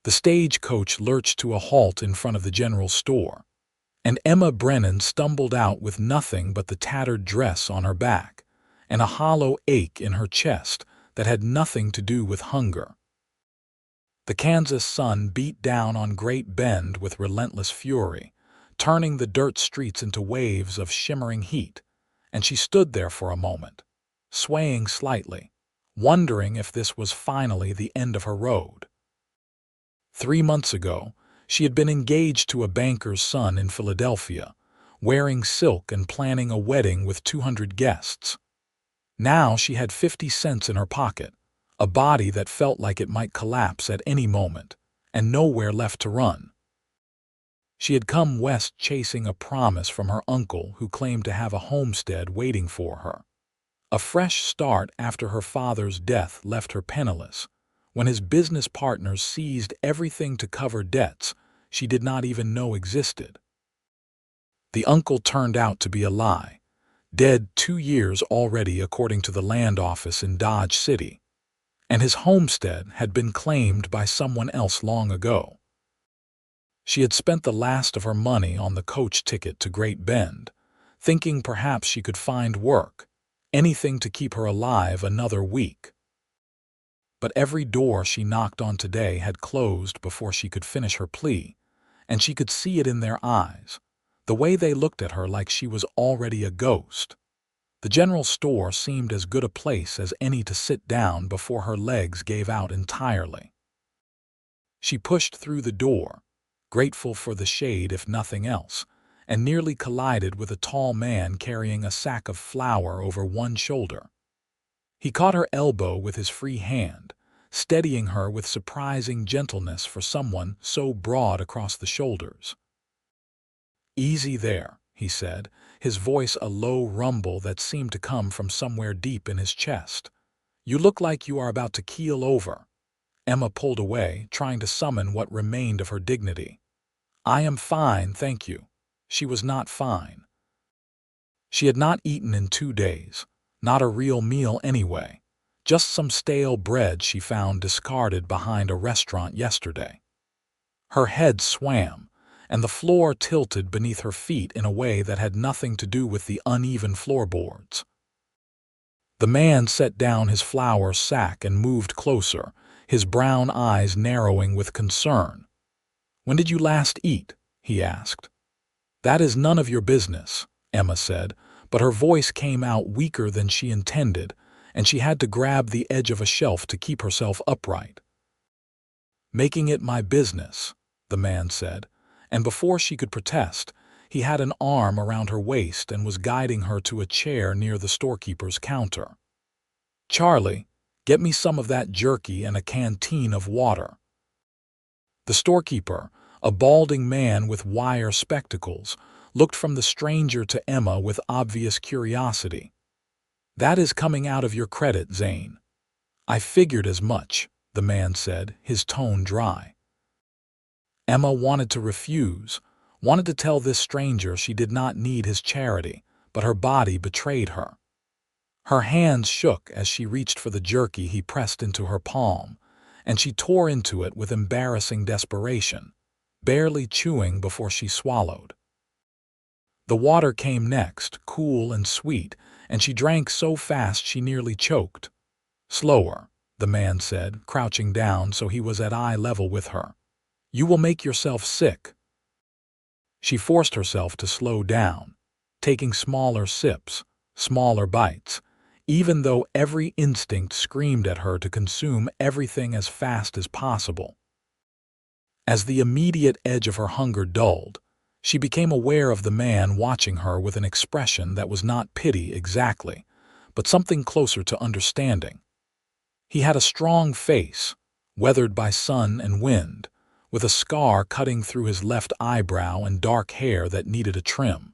The stagecoach lurched to a halt in front of the general store, and Emma Brennan stumbled out with nothing but the tattered dress on her back and a hollow ache in her chest that had nothing to do with hunger. The Kansas sun beat down on Great Bend with relentless fury, turning the dirt streets into waves of shimmering heat, and she stood there for a moment, swaying slightly, wondering if this was finally the end of her road. 3 months ago, she had been engaged to a banker's son in Philadelphia, wearing silk and planning a wedding with 200 guests. Now she had 50 cents in her pocket, a body that felt like it might collapse at any moment, and nowhere left to run. She had come west chasing a promise from her uncle who claimed to have a homestead waiting for her. A fresh start after her father's death left her penniless, when his business partners seized everything to cover debts she did not even know existed. The uncle turned out to be a lie, dead 2 years already according to the land office in Dodge City, and his homestead had been claimed by someone else long ago. She had spent the last of her money on the coach ticket to Great Bend, thinking perhaps she could find work, anything to keep her alive another week. But every door she knocked on today had closed before she could finish her plea, and she could see it in their eyes, the way they looked at her like she was already a ghost. The general store seemed as good a place as any to sit down before her legs gave out entirely. She pushed through the door, grateful for the shade if nothing else, and nearly collided with a tall man carrying a sack of flour over one shoulder. He caught her elbow with his free hand, steadying her with surprising gentleness for someone so broad across the shoulders. "Easy there," he said, his voice a low rumble that seemed to come from somewhere deep in his chest. "You look like you are about to keel over." Emma pulled away, trying to summon what remained of her dignity. "I am fine, thank you." She was not fine. She had not eaten in 2 days, not a real meal anyway, just some stale bread she found discarded behind a restaurant yesterday. Her head swam, and the floor tilted beneath her feet in a way that had nothing to do with the uneven floorboards. The man set down his flour sack and moved closer, his brown eyes narrowing with concern. "When did you last eat?" he asked. "That is none of your business," Emma said, but her voice came out weaker than she intended, and she had to grab the edge of a shelf to keep herself upright. "Making it my business," the man said, and before she could protest, he had an arm around her waist and was guiding her to a chair near the storekeeper's counter. "Charlie, get me some of that jerky and a canteen of water." The storekeeper, a balding man with wire spectacles, looked from the stranger to Emma with obvious curiosity. "That is coming out of your credit, Zane." "I figured as much," the man said, his tone dry. Emma wanted to refuse, wanted to tell this stranger she did not need his charity, but her body betrayed her. Her hands shook as she reached for the jerky he pressed into her palm, and she tore into it with embarrassing desperation, barely chewing before she swallowed. The water came next, cool and sweet, and she drank so fast she nearly choked. "Slower," the man said, crouching down so he was at eye level with her. "You will make yourself sick." She forced herself to slow down, taking smaller sips, smaller bites, even though every instinct screamed at her to consume everything as fast as possible. As the immediate edge of her hunger dulled, she became aware of the man watching her with an expression that was not pity exactly, but something closer to understanding. He had a strong face, weathered by sun and wind, with a scar cutting through his left eyebrow and dark hair that needed a trim.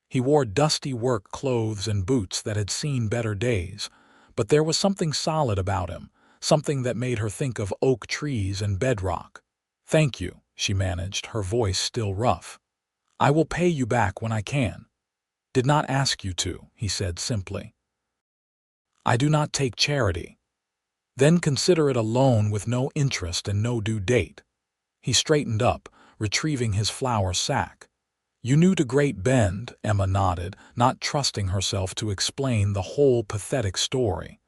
He wore dusty work clothes and boots that had seen better days, but there was something solid about him, something that made her think of oak trees and bedrock. "Thank you," she managed, her voice still rough. "I will pay you back when I can." "Did not ask you to," he said simply. "I do not take charity." Then consider it a loan with no interest and no due date. He straightened up, retrieving his flour sack. You knew to Great Bend, Emma nodded, not trusting herself to explain the whole pathetic story.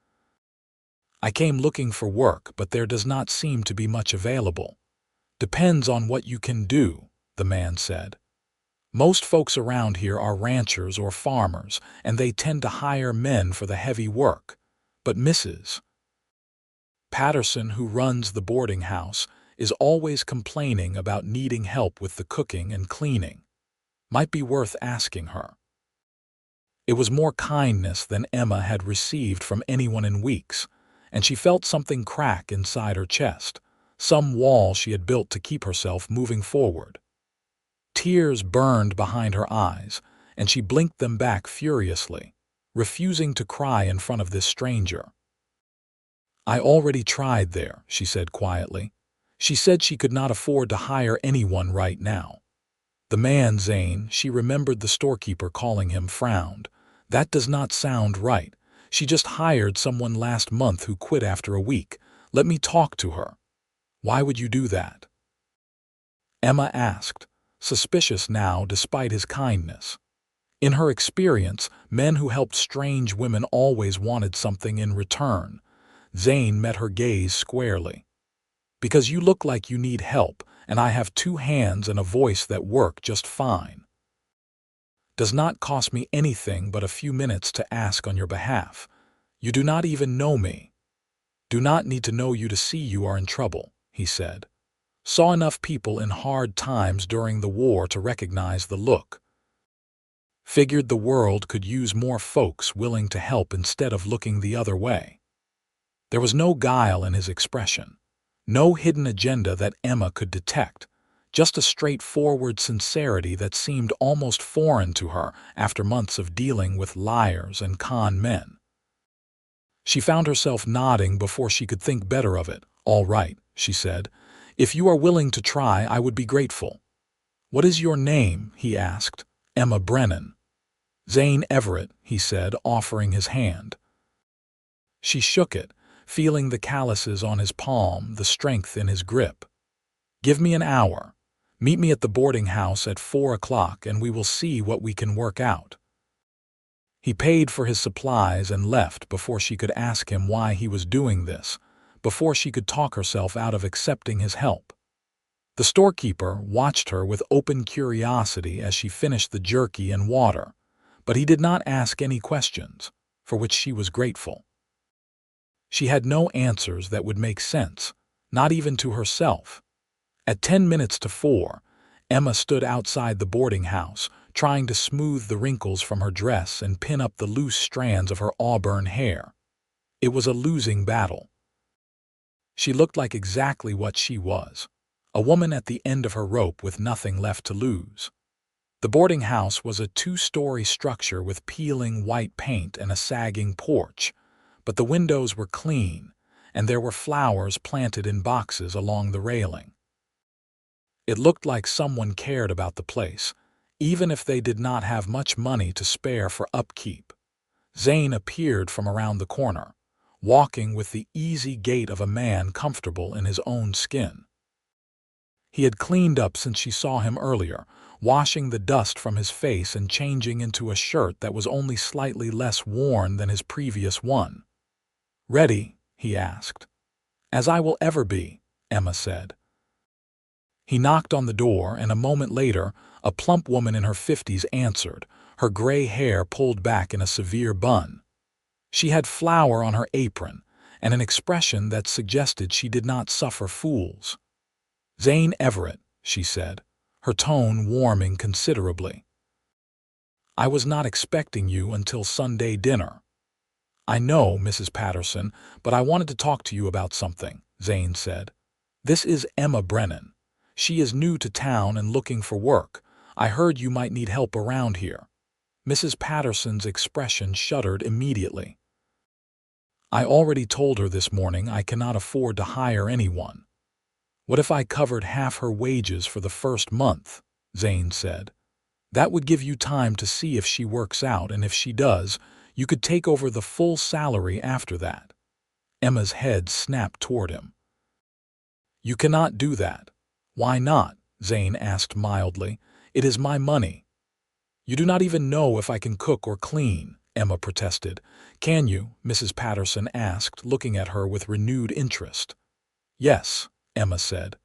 I came looking for work, but there does not seem to be much available. Depends on what you can do, the man said. Most folks around here are ranchers or farmers, and they tend to hire men for the heavy work. But Mrs. Patterson, who runs the boarding house, is always complaining about needing help with the cooking and cleaning. Might be worth asking her. It was more kindness than Emma had received from anyone in weeks, and she felt something crack inside her chest, some wall she had built to keep herself moving forward. Tears burned behind her eyes, and she blinked them back furiously, refusing to cry in front of this stranger. I already tried there, she said quietly. She said she could not afford to hire anyone right now. The man, Zane, she remembered the storekeeper calling him, frowned. That does not sound right. She just hired someone last month who quit after a week. Let me talk to her. Why would you do that? Emma asked, suspicious now despite his kindness. In her experience, men who helped strange women always wanted something in return. Zane met her gaze squarely. Because you look like you need help, and I have 2 hands and a voice that work just fine. Does not cost me anything but a few minutes to ask on your behalf. You do not even know me. Do not need to know you to see you are in trouble, he said. Saw enough people in hard times during the war to recognize the look. Figured the world could use more folks willing to help instead of looking the other way. There was no guile in his expression, no hidden agenda that Emma could detect, just a straightforward sincerity that seemed almost foreign to her after months of dealing with liars and con men. She found herself nodding before she could think better of it. All right, she said. If you are willing to try, I would be grateful. What is your name? He asked. Emma Brennan. Zane Everett, he said, offering his hand. She shook it, feeling the calluses on his palm, the strength in his grip. Give me an hour. Meet me at the boarding house at 4 o'clock and we will see what we can work out. He paid for his supplies and left before she could ask him why he was doing this, before she could talk herself out of accepting his help. The storekeeper watched her with open curiosity as she finished the jerky and water, but he did not ask any questions, for which she was grateful. She had no answers that would make sense, not even to herself. At 10 minutes to 4, Emma stood outside the boarding house, trying to smooth the wrinkles from her dress and pin up the loose strands of her auburn hair. It was a losing battle. She looked like exactly what she was, a woman at the end of her rope with nothing left to lose. The boarding house was a 2-story structure with peeling white paint and a sagging porch, but the windows were clean, and there were flowers planted in boxes along the railing. It looked like someone cared about the place, even if they did not have much money to spare for upkeep. Zane appeared from around the corner, walking with the easy gait of a man comfortable in his own skin. He had cleaned up since she saw him earlier, washing the dust from his face and changing into a shirt that was only slightly less worn than his previous one. "Ready?" he asked. "As I will ever be," Emma said. He knocked on the door, and a moment later, a plump woman in her 50s answered, her gray hair pulled back in a severe bun. She had flour on her apron and an expression that suggested she did not suffer fools. "Zane Everett," she said, her tone warming considerably. "I was not expecting you until Sunday dinner." "I know, Mrs. Patterson, but I wanted to talk to you about something," Zane said. "This is Emma Brennan. She is new to town and looking for work. I heard you might need help around here." Mrs. Patterson's expression shuddered immediately. "I already told her this morning I cannot afford to hire anyone." "What if I covered half her wages for the first month?" Zane said. "That would give you time to see if she works out, and if she does, you could take over the full salary after that." Emma's head snapped toward him. "You cannot do that." "Why not?" Zane asked mildly. "It is my money." "You do not even know if I can cook or clean," Emma protested. "Can you?" Mrs. Patterson asked, looking at her with renewed interest. "Yes," Emma said.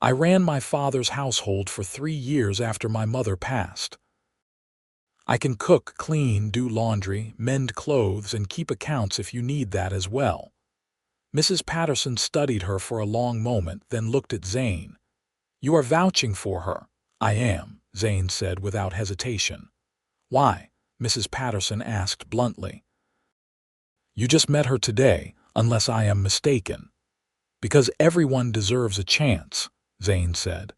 "I ran my father's household for 3 years after my mother passed. I can cook, clean, do laundry, mend clothes, and keep accounts if you need that as well." Mrs. Patterson studied her for a long moment, then looked at Zane. "You are vouching for her." "I am," Zane said without hesitation. "Why?" Mrs. Patterson asked bluntly. "You just met her today, unless I am mistaken." "Because everyone deserves a chance," Zane said.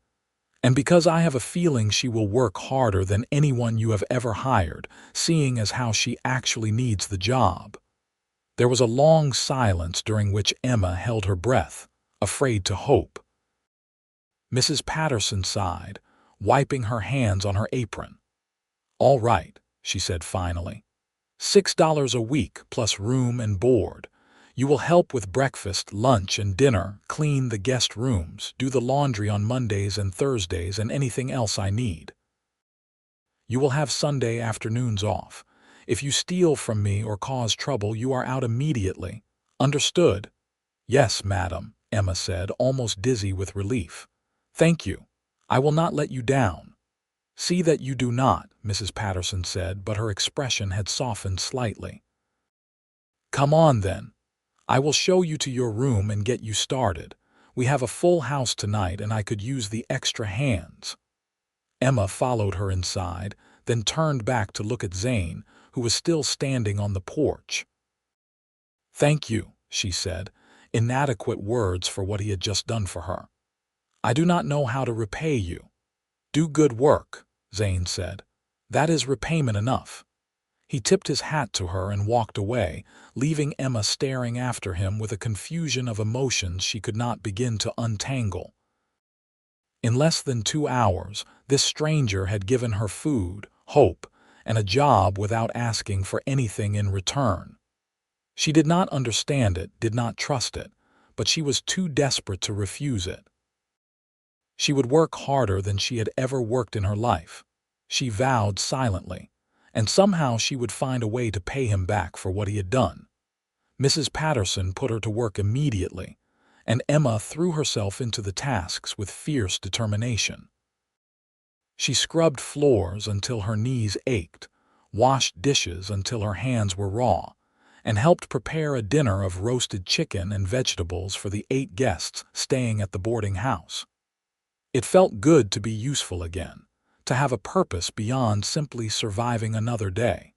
"And because I have a feeling she will work harder than anyone you have ever hired, seeing as how she actually needs the job." There was a long silence during which Emma held her breath, afraid to hope. Mrs. Patterson sighed, wiping her hands on her apron. "All right," she said finally. $6 a week plus room and board. You will help with breakfast, lunch, and dinner, clean the guest rooms, do the laundry on Mondays and Thursdays, and anything else I need. You will have Sunday afternoons off. If you steal from me or cause trouble, you are out immediately. Understood?" "Yes, madam," Emma said, almost dizzy with relief. "Thank you. I will not let you down." "See that you do not," Mrs. Patterson said, but her expression had softened slightly. "Come on, then. I will show you to your room and get you started. We have a full house tonight, and I could use the extra hands." Emma followed her inside, then turned back to look at Zane, who was still standing on the porch. "Thank you," she said, inadequate words for what he had just done for her. "I do not know how to repay you." "Do good work," Zane said. "That is repayment enough." He tipped his hat to her and walked away, leaving Emma staring after him with a confusion of emotions she could not begin to untangle. In less than 2 hours, this stranger had given her food, hope, and a job without asking for anything in return. She did not understand it, did not trust it, but she was too desperate to refuse it. She would work harder than she had ever worked in her life, she vowed silently, and somehow she would find a way to pay him back for what he had done. Mrs. Patterson put her to work immediately, and Emma threw herself into the tasks with fierce determination. She scrubbed floors until her knees ached, washed dishes until her hands were raw, and helped prepare a dinner of roasted chicken and vegetables for the 8 guests staying at the boarding house. It felt good to be useful again, to have a purpose beyond simply surviving another day.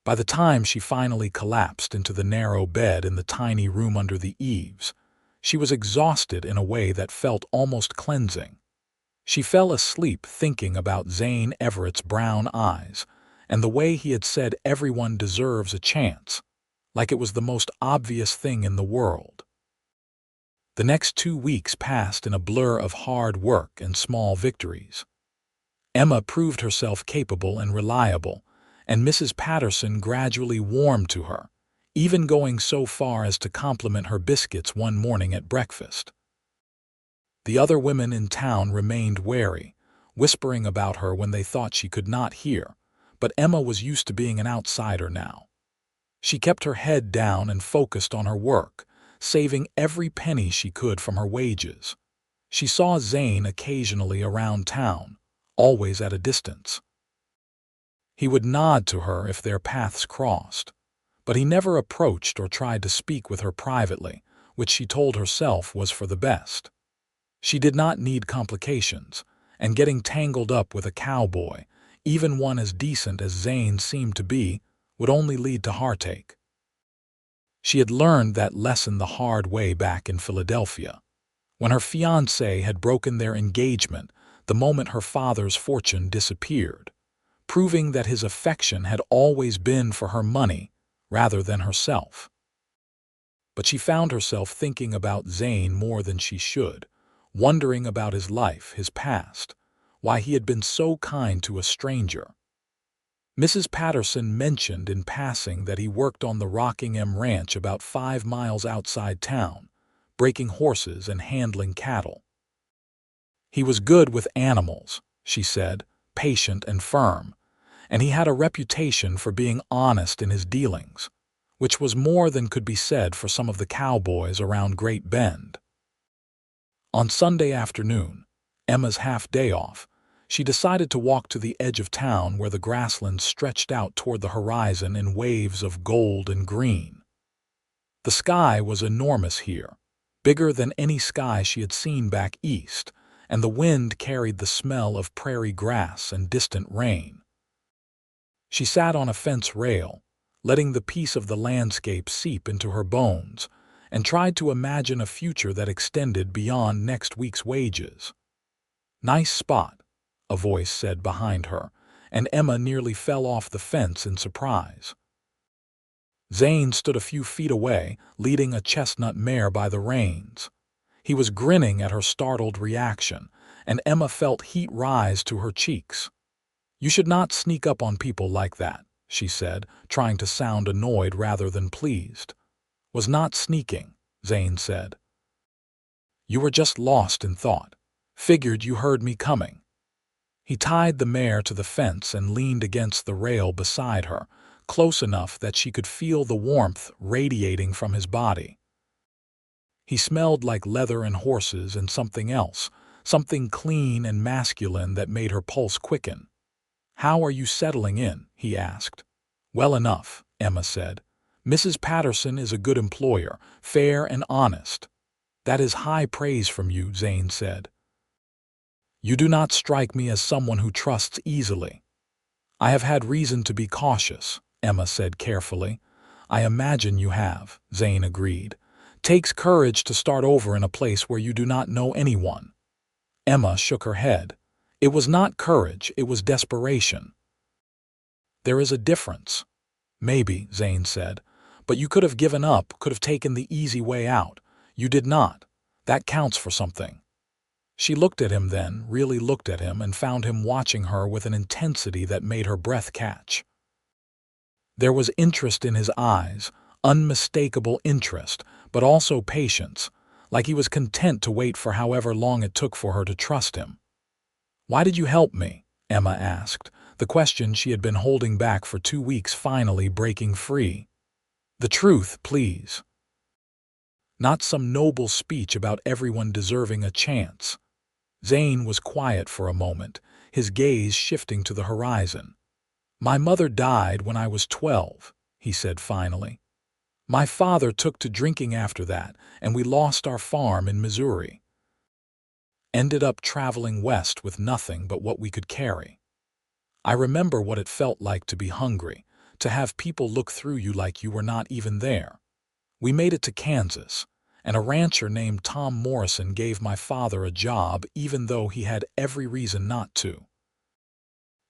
By the time she finally collapsed into the narrow bed in the tiny room under the eaves, she was exhausted in a way that felt almost cleansing. She fell asleep thinking about Zane Everett's brown eyes and the way he had said everyone deserves a chance, like it was the most obvious thing in the world. The next 2 weeks passed in a blur of hard work and small victories. Emma proved herself capable and reliable, and Mrs. Patterson gradually warmed to her, even going so far as to compliment her biscuits one morning at breakfast. The other women in town remained wary, whispering about her when they thought she could not hear, but Emma was used to being an outsider now. She kept her head down and focused on her work, saving every penny she could from her wages. She saw Zane occasionally around town, always at a distance. He would nod to her if their paths crossed, but he never approached or tried to speak with her privately, which she told herself was for the best. She did not need complications, and getting tangled up with a cowboy, even one as decent as Zane seemed to be, would only lead to heartache. She had learned that lesson the hard way back in Philadelphia, when her fiancé had broken their engagement the moment her father's fortune disappeared, proving that his affection had always been for her money rather than herself. But she found herself thinking about Zane more than she should, wondering about his life, his past, why he had been so kind to a stranger. Mrs. Patterson mentioned in passing that he worked on the Rockingham Ranch about 5 miles outside town, breaking horses and handling cattle. He was good with animals, she said, patient and firm, and he had a reputation for being honest in his dealings, which was more than could be said for some of the cowboys around Great Bend. On Sunday afternoon, Emma's half-day off, she decided to walk to the edge of town where the grasslands stretched out toward the horizon in waves of gold and green. The sky was enormous here, bigger than any sky she had seen back east, and the wind carried the smell of prairie grass and distant rain. She sat on a fence rail, letting the peace of the landscape seep into her bones, and tried to imagine a future that extended beyond next week's wages. "Nice spot," a voice said behind her, and Emma nearly fell off the fence in surprise. Zane stood a few feet away, leading a chestnut mare by the reins. He was grinning at her startled reaction, and Emma felt heat rise to her cheeks. "You should not sneak up on people like that," she said, trying to sound annoyed rather than pleased. "Was not sneaking," Zane said. "You were just lost in thought. Figured you heard me coming." He tied the mare to the fence and leaned against the rail beside her, close enough that she could feel the warmth radiating from his body. He smelled like leather and horses and something else, something clean and masculine that made her pulse quicken. "How are you settling in?" he asked. "Well enough," Emma said. "Mrs. Patterson is a good employer, fair and honest." "That is high praise from you," Zane said. "You do not strike me as someone who trusts easily." "I have had reason to be cautious," Emma said carefully. "I imagine you have," Zane agreed. "Takes courage to start over in a place where you do not know anyone." Emma shook her head. "It was not courage, it was desperation." "There is a difference." "Maybe," Zane said. "But you could have given up, could have taken the easy way out. You did not. That counts for something." She looked at him then, really looked at him, and found him watching her with an intensity that made her breath catch. There was interest in his eyes, unmistakable interest, but also patience, like he was content to wait for however long it took for her to trust him. "Why did you help me?" Emma asked, the question she had been holding back for 2 weeks finally breaking free. "The truth, please." Not some noble speech about everyone deserving a chance. Zane was quiet for a moment, his gaze shifting to the horizon. "My mother died when I was 12, he said finally. "My father took to drinking after that, and we lost our farm in Missouri. Ended up traveling west with nothing but what we could carry. I remember what it felt like to be hungry, to have people look through you like you were not even there. We made it to Kansas, and a rancher named Tom Morrison gave my father a job even though he had every reason not to.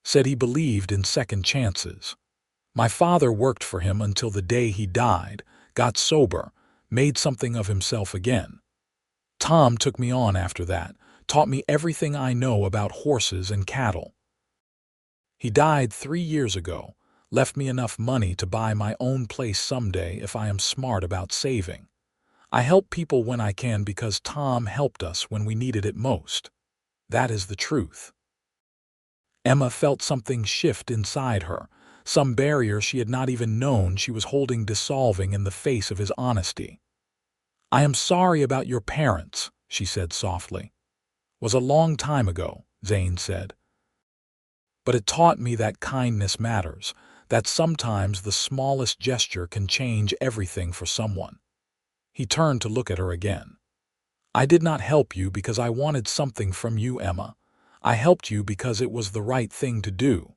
Said he believed in second chances. My father worked for him until the day he died, got sober, made something of himself again. Tom took me on after that, taught me everything I know about horses and cattle. He died 3 years ago, left me enough money to buy my own place someday if I am smart about saving. I help people when I can because Tom helped us when we needed it most. That is the truth." Emma felt something shift inside her, some barrier she had not even known she was holding dissolving in the face of his honesty. "I am sorry about your parents," she said softly. "Was a long time ago," Zane said. "But it taught me that kindness matters, that sometimes the smallest gesture can change everything for someone." He turned to look at her again. "I did not help you because I wanted something from you, Emma. I helped you because it was the right thing to do.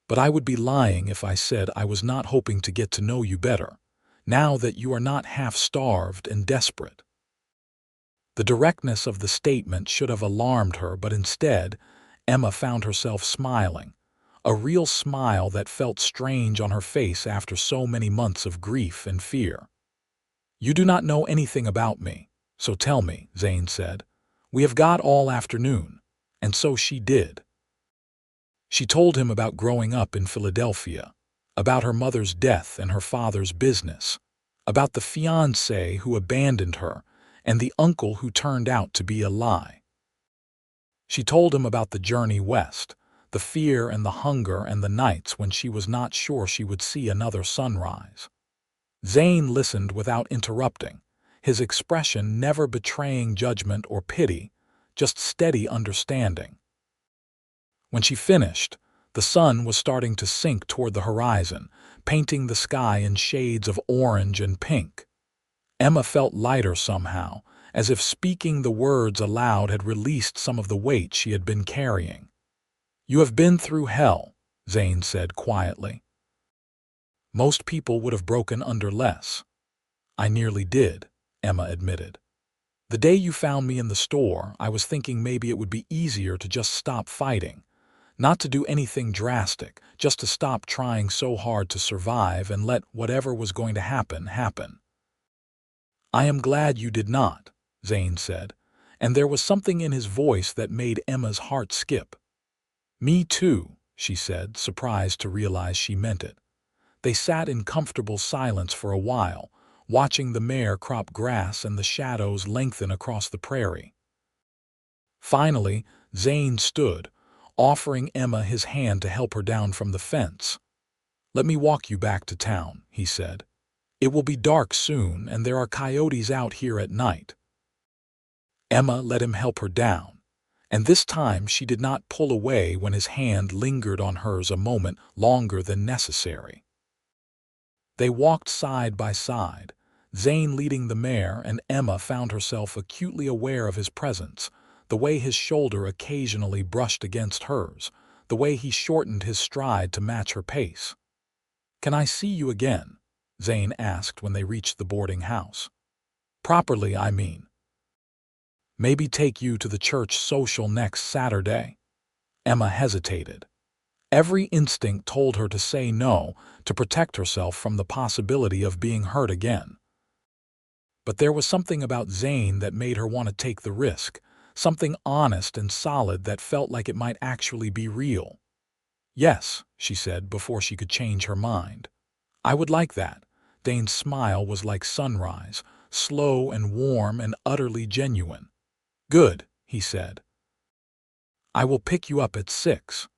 But I would be lying if I said I was not hoping to get to know you better, now that you are not half-starved and desperate." The directness of the statement should have alarmed her, but instead, Emma found herself smiling, a real smile that felt strange on her face after so many months of grief and fear. "You do not know anything about me, so tell me," Zane said. "We have got all afternoon." And so she did. She told him about growing up in Philadelphia, about her mother's death and her father's business, about the fiancé who abandoned her and the uncle who turned out to be a lie. She told him about the journey west, the fear and the hunger and the nights when she was not sure she would see another sunrise. Zane listened without interrupting, his expression never betraying judgment or pity, just steady understanding. When she finished, the sun was starting to sink toward the horizon, painting the sky in shades of orange and pink. Emma felt lighter somehow, as if speaking the words aloud had released some of the weight she had been carrying. "You have been through hell," Zane said quietly. "Most people would have broken under less." "I nearly did," Emma admitted. "The day you found me in the store, I was thinking maybe it would be easier to just stop fighting. Not to do anything drastic, just to stop trying so hard to survive and let whatever was going to happen, happen." "I am glad you did not," Zane said, and there was something in his voice that made Emma's heart skip. "Me too," she said, surprised to realize she meant it. They sat in comfortable silence for a while, watching the mare crop grass and the shadows lengthen across the prairie. Finally, Zane stood, offering Emma his hand to help her down from the fence. "Let me walk you back to town," he said. "It will be dark soon, and there are coyotes out here at night." Emma let him help her down, and this time she did not pull away when his hand lingered on hers a moment longer than necessary. They walked side by side, Zane leading the mare, and Emma found herself acutely aware of his presence, the way his shoulder occasionally brushed against hers, the way he shortened his stride to match her pace. "Can I see you again?" Zane asked when they reached the boarding house. "Properly, I mean." "Maybe take you to the church social next Saturday?" Emma hesitated. Every instinct told her to say no, to protect herself from the possibility of being hurt again. But there was something about Zane that made her want to take the risk, something honest and solid that felt like it might actually be real. "Yes," she said before she could change her mind. "I would like that." Zane's smile was like sunrise, slow and warm and utterly genuine. "Good," he said. "I will pick you up at 6.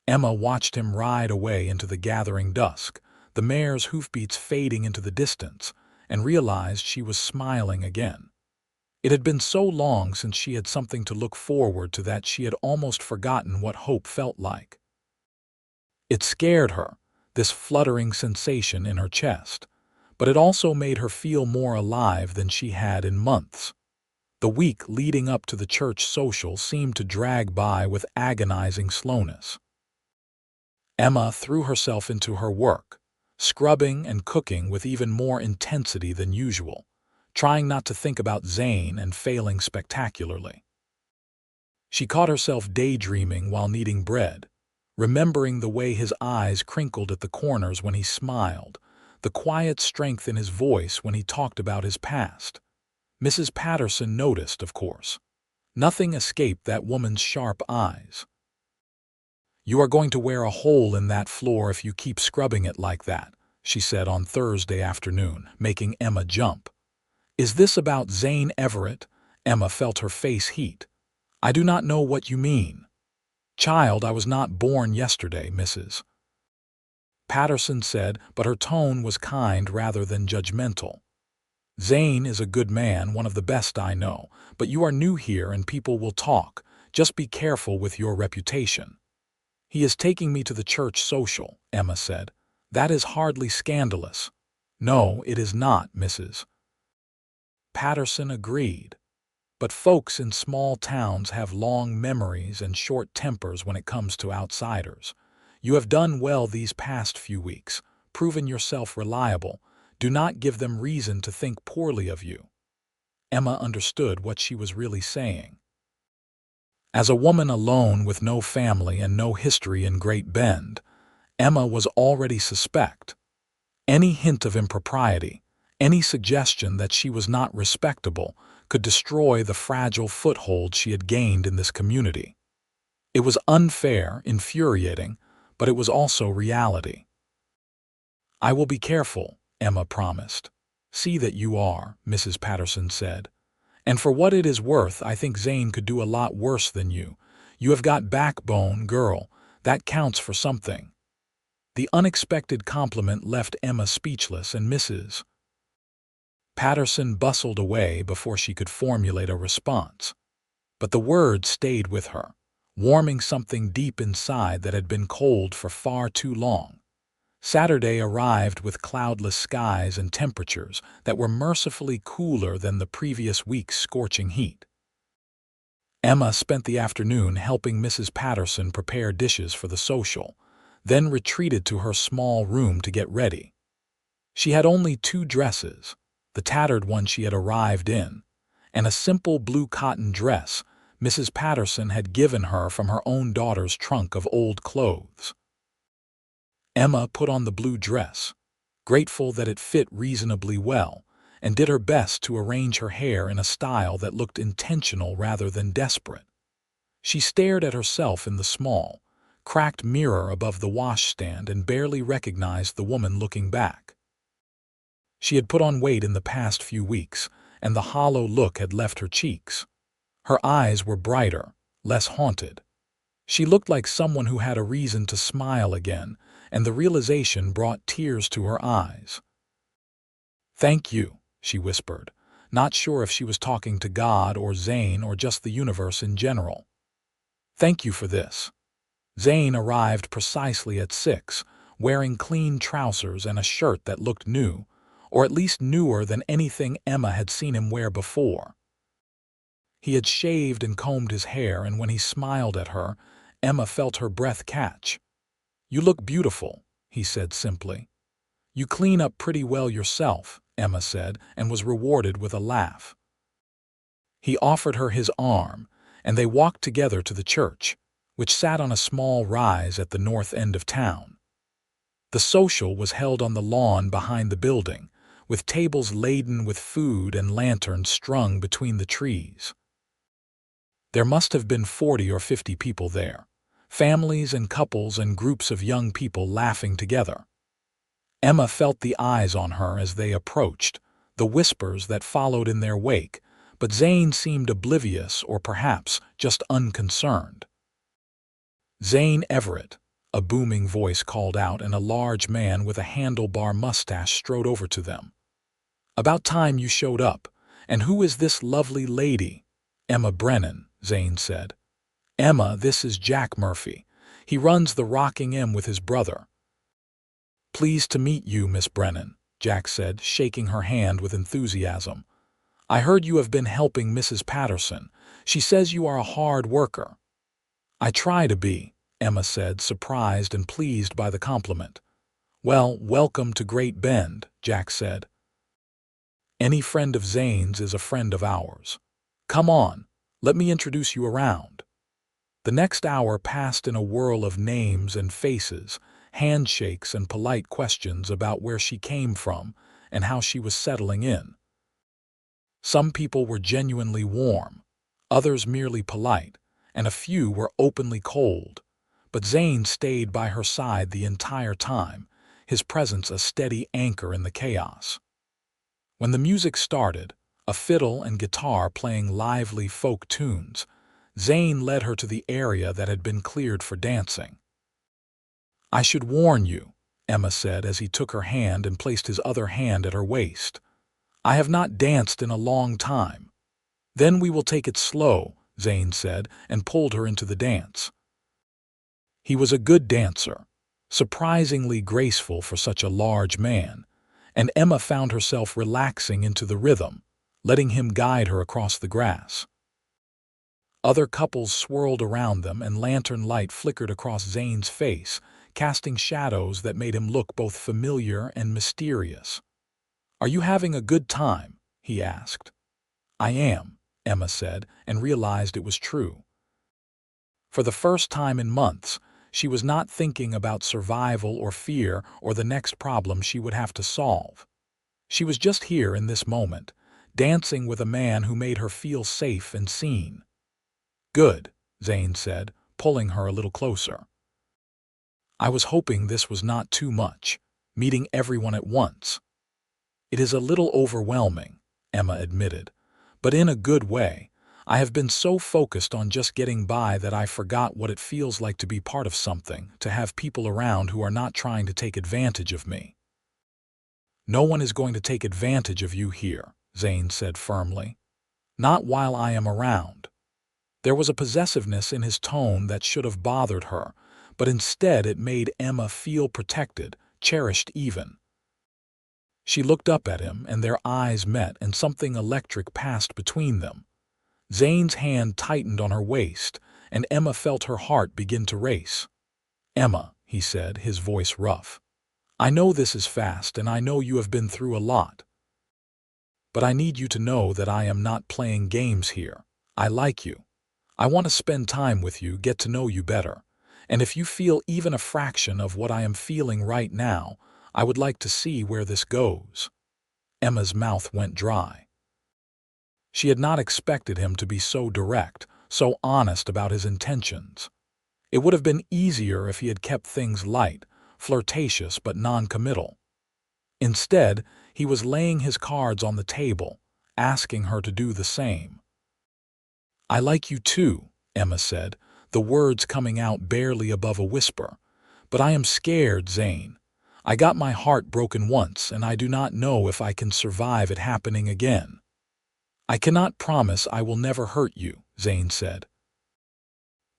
Emma watched him ride away into the gathering dusk, the mare's hoofbeats fading into the distance, and realized she was smiling again. It had been so long since she had something to look forward to that she had almost forgotten what hope felt like. It scared her, this fluttering sensation in her chest, but it also made her feel more alive than she had in months. The week leading up to the church social seemed to drag by with agonizing slowness. Emma threw herself into her work, scrubbing and cooking with even more intensity than usual, trying not to think about Zane and failing spectacularly. She caught herself daydreaming while kneading bread, remembering the way his eyes crinkled at the corners when he smiled, the quiet strength in his voice when he talked about his past. Mrs. Patterson noticed, of course. Nothing escaped that woman's sharp eyes. "You are going to wear a hole in that floor if you keep scrubbing it like that," she said on Thursday afternoon, making Emma jump. "Is this about Zane Everett?" Emma felt her face heat. "I do not know what you mean." "Child, I was not born yesterday, Mrs. Patterson said, but her tone was kind rather than judgmental. "Zane is a good man, one of the best I know, but you are new here and people will talk. Just be careful with your reputation." "He is taking me to the church social," Emma said. "That is hardly scandalous." "No, it is not, Mrs. Patterson agreed. But folks in small towns have long memories and short tempers when it comes to outsiders. You have done well these past few weeks, proven yourself reliable. Do not give them reason to think poorly of you." Emma understood what she was really saying. As a woman alone with no family and no history in Great Bend, Emma was already suspect. Any hint of impropriety, any suggestion that she was not respectable, could destroy the fragile foothold she had gained in this community. It was unfair, infuriating, but it was also reality. "I will be careful," Emma promised. "See that you are," Mrs. Patterson said. "And for what it is worth, I think Zane could do a lot worse than you. You have got backbone, girl. That counts for something." The unexpected compliment left Emma speechless, and Mrs. Patterson bustled away before she could formulate a response. But the words stayed with her, warming something deep inside that had been cold for far too long. Saturday arrived with cloudless skies and temperatures that were mercifully cooler than the previous week's scorching heat. Emma spent the afternoon helping Mrs. Patterson prepare dishes for the social, then retreated to her small room to get ready. She had only 2 dresses, the tattered one she had arrived in, and a simple blue cotton dress Mrs. Patterson had given her from her own daughter's trunk of old clothes. Emma put on the blue dress, grateful that it fit reasonably well, and did her best to arrange her hair in a style that looked intentional rather than desperate. She stared at herself in the small, cracked mirror above the washstand and barely recognized the woman looking back. She had put on weight in the past few weeks, and the hollow look had left her cheeks. Her eyes were brighter, less haunted. She looked like someone who had a reason to smile again, and the realization brought tears to her eyes. "Thank you," she whispered, not sure if she was talking to God or Zane or just the universe in general. "Thank you for this." Zane arrived precisely at 6, wearing clean trousers and a shirt that looked new, or at least newer than anything Emma had seen him wear before. He had shaved and combed his hair, and when he smiled at her, Emma felt her breath catch. "You look beautiful," he said simply. "You clean up pretty well yourself," Emma said, and was rewarded with a laugh. He offered her his arm, and they walked together to the church, which sat on a small rise at the north end of town. The social was held on the lawn behind the building, with tables laden with food and lanterns strung between the trees. There must have been 40 or 50 people there, families and couples and groups of young people laughing together. Emma felt the eyes on her as they approached, the whispers that followed in their wake, but Zane seemed oblivious or perhaps just unconcerned. "Zane Everett," a booming voice called out, and a large man with a handlebar mustache strode over to them. "About time you showed up. And who is this lovely lady?" "Emma Brennan," Zane said. "Emma, this is Jack Murphy. He runs the Rocking M with his brother." "Pleased to meet you, Miss Brennan," Jack said, shaking her hand with enthusiasm. "I heard you have been helping Mrs. Patterson. She says you are a hard worker." "I try to be," Emma said, surprised and pleased by the compliment. "Well, welcome to Great Bend," Jack said. "Any friend of Zane's is a friend of ours. Come on, let me introduce you around." The next hour passed in a whirl of names and faces, handshakes and polite questions about where she came from and how she was settling in. Some people were genuinely warm, others merely polite, and a few were openly cold. But Zane stayed by her side the entire time, his presence a steady anchor in the chaos. When the music started, a fiddle and guitar playing lively folk tunes, Zane led her to the area that had been cleared for dancing. "I should warn you," Emma said as he took her hand and placed his other hand at her waist. "I have not danced in a long time." "Then we will take it slow," Zane said, and pulled her into the dance. He was a good dancer, surprisingly graceful for such a large man, and Emma found herself relaxing into the rhythm, letting him guide her across the grass. Other couples swirled around them, and lantern light flickered across Zane's face, casting shadows that made him look both familiar and mysterious. "Are you having a good time?" he asked. "I am," Emma said, and realized it was true. For the first time in months, she was not thinking about survival or fear or the next problem she would have to solve. She was just here in this moment, dancing with a man who made her feel safe and seen. "Good," Zane said, pulling her a little closer. I was hoping this was not too much, meeting everyone at once. It is a little overwhelming, Emma admitted, but in a good way. I have been so focused on just getting by that I forgot what it feels like to be part of something, to have people around who are not trying to take advantage of me. No one is going to take advantage of you here, Zane said firmly. Not while I am around. There was a possessiveness in his tone that should have bothered her, but instead it made Emma feel protected, cherished even. She looked up at him, and their eyes met, and something electric passed between them. Zane's hand tightened on her waist, and Emma felt her heart begin to race. "Emma," he said, his voice rough, "I know this is fast, and I know you have been through a lot. But I need you to know that I am not playing games here. I like you. I want to spend time with you, get to know you better. And if you feel even a fraction of what I am feeling right now, I would like to see where this goes." Emma's mouth went dry. She had not expected him to be so direct, so honest about his intentions. It would have been easier if he had kept things light, flirtatious but non-committal. Instead, he was laying his cards on the table, asking her to do the same. "I like you too," Emma said, the words coming out barely above a whisper. "But I am scared, Zane. I got my heart broken once, and I do not know if I can survive it happening again." "I cannot promise I will never hurt you," Zane said.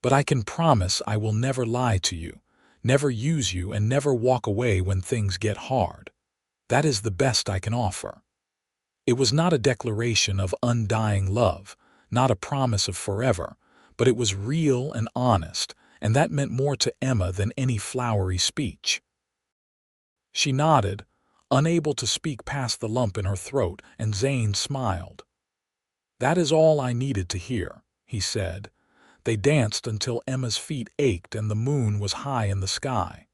"But I can promise I will never lie to you, never use you, and never walk away when things get hard. That is the best I can offer." It was not a declaration of undying love, not a promise of forever, but it was real and honest, and that meant more to Emma than any flowery speech. She nodded, unable to speak past the lump in her throat, and Zane smiled. "That is all I needed to hear," he said. They danced until Emma's feet ached and the moon was high in the sky.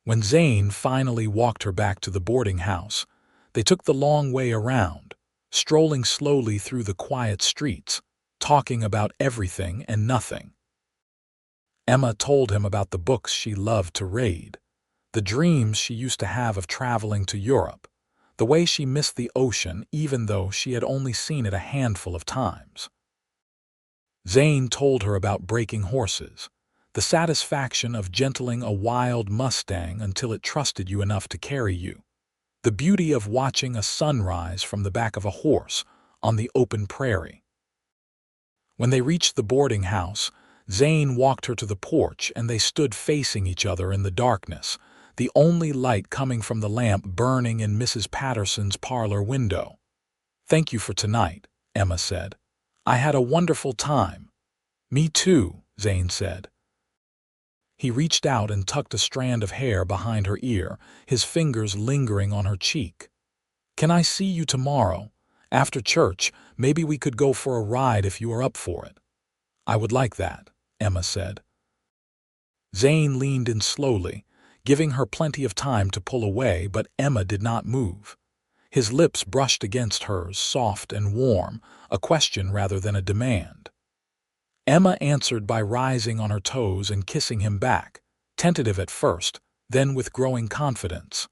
When Zane finally walked her back to the boarding house, they took the long way around, strolling slowly through the quiet streets, talking about everything and nothing. Emma told him about the books she loved to read, the dreams she used to have of traveling to Europe, the way she missed the ocean even though she had only seen it a handful of times. Zane told her about breaking horses, the satisfaction of gentling a wild Mustang until it trusted you enough to carry you, the beauty of watching a sunrise from the back of a horse on the open prairie. When they reached the boarding house, Zane walked her to the porch and they stood facing each other in the darkness, the only light coming from the lamp burning in Mrs. Patterson's parlor window. "Thank you for tonight," Emma said. "I had a wonderful time." "Me too," Zane said. He reached out and tucked a strand of hair behind her ear, his fingers lingering on her cheek. "Can I see you tomorrow? After church, maybe we could go for a ride if you are up for it." "I would like that," Emma said. Zane leaned in slowly, giving her plenty of time to pull away, but Emma did not move. His lips brushed against hers, soft and warm, a question rather than a demand. Emma answered by rising on her toes and kissing him back, tentative at first, then with growing confidence.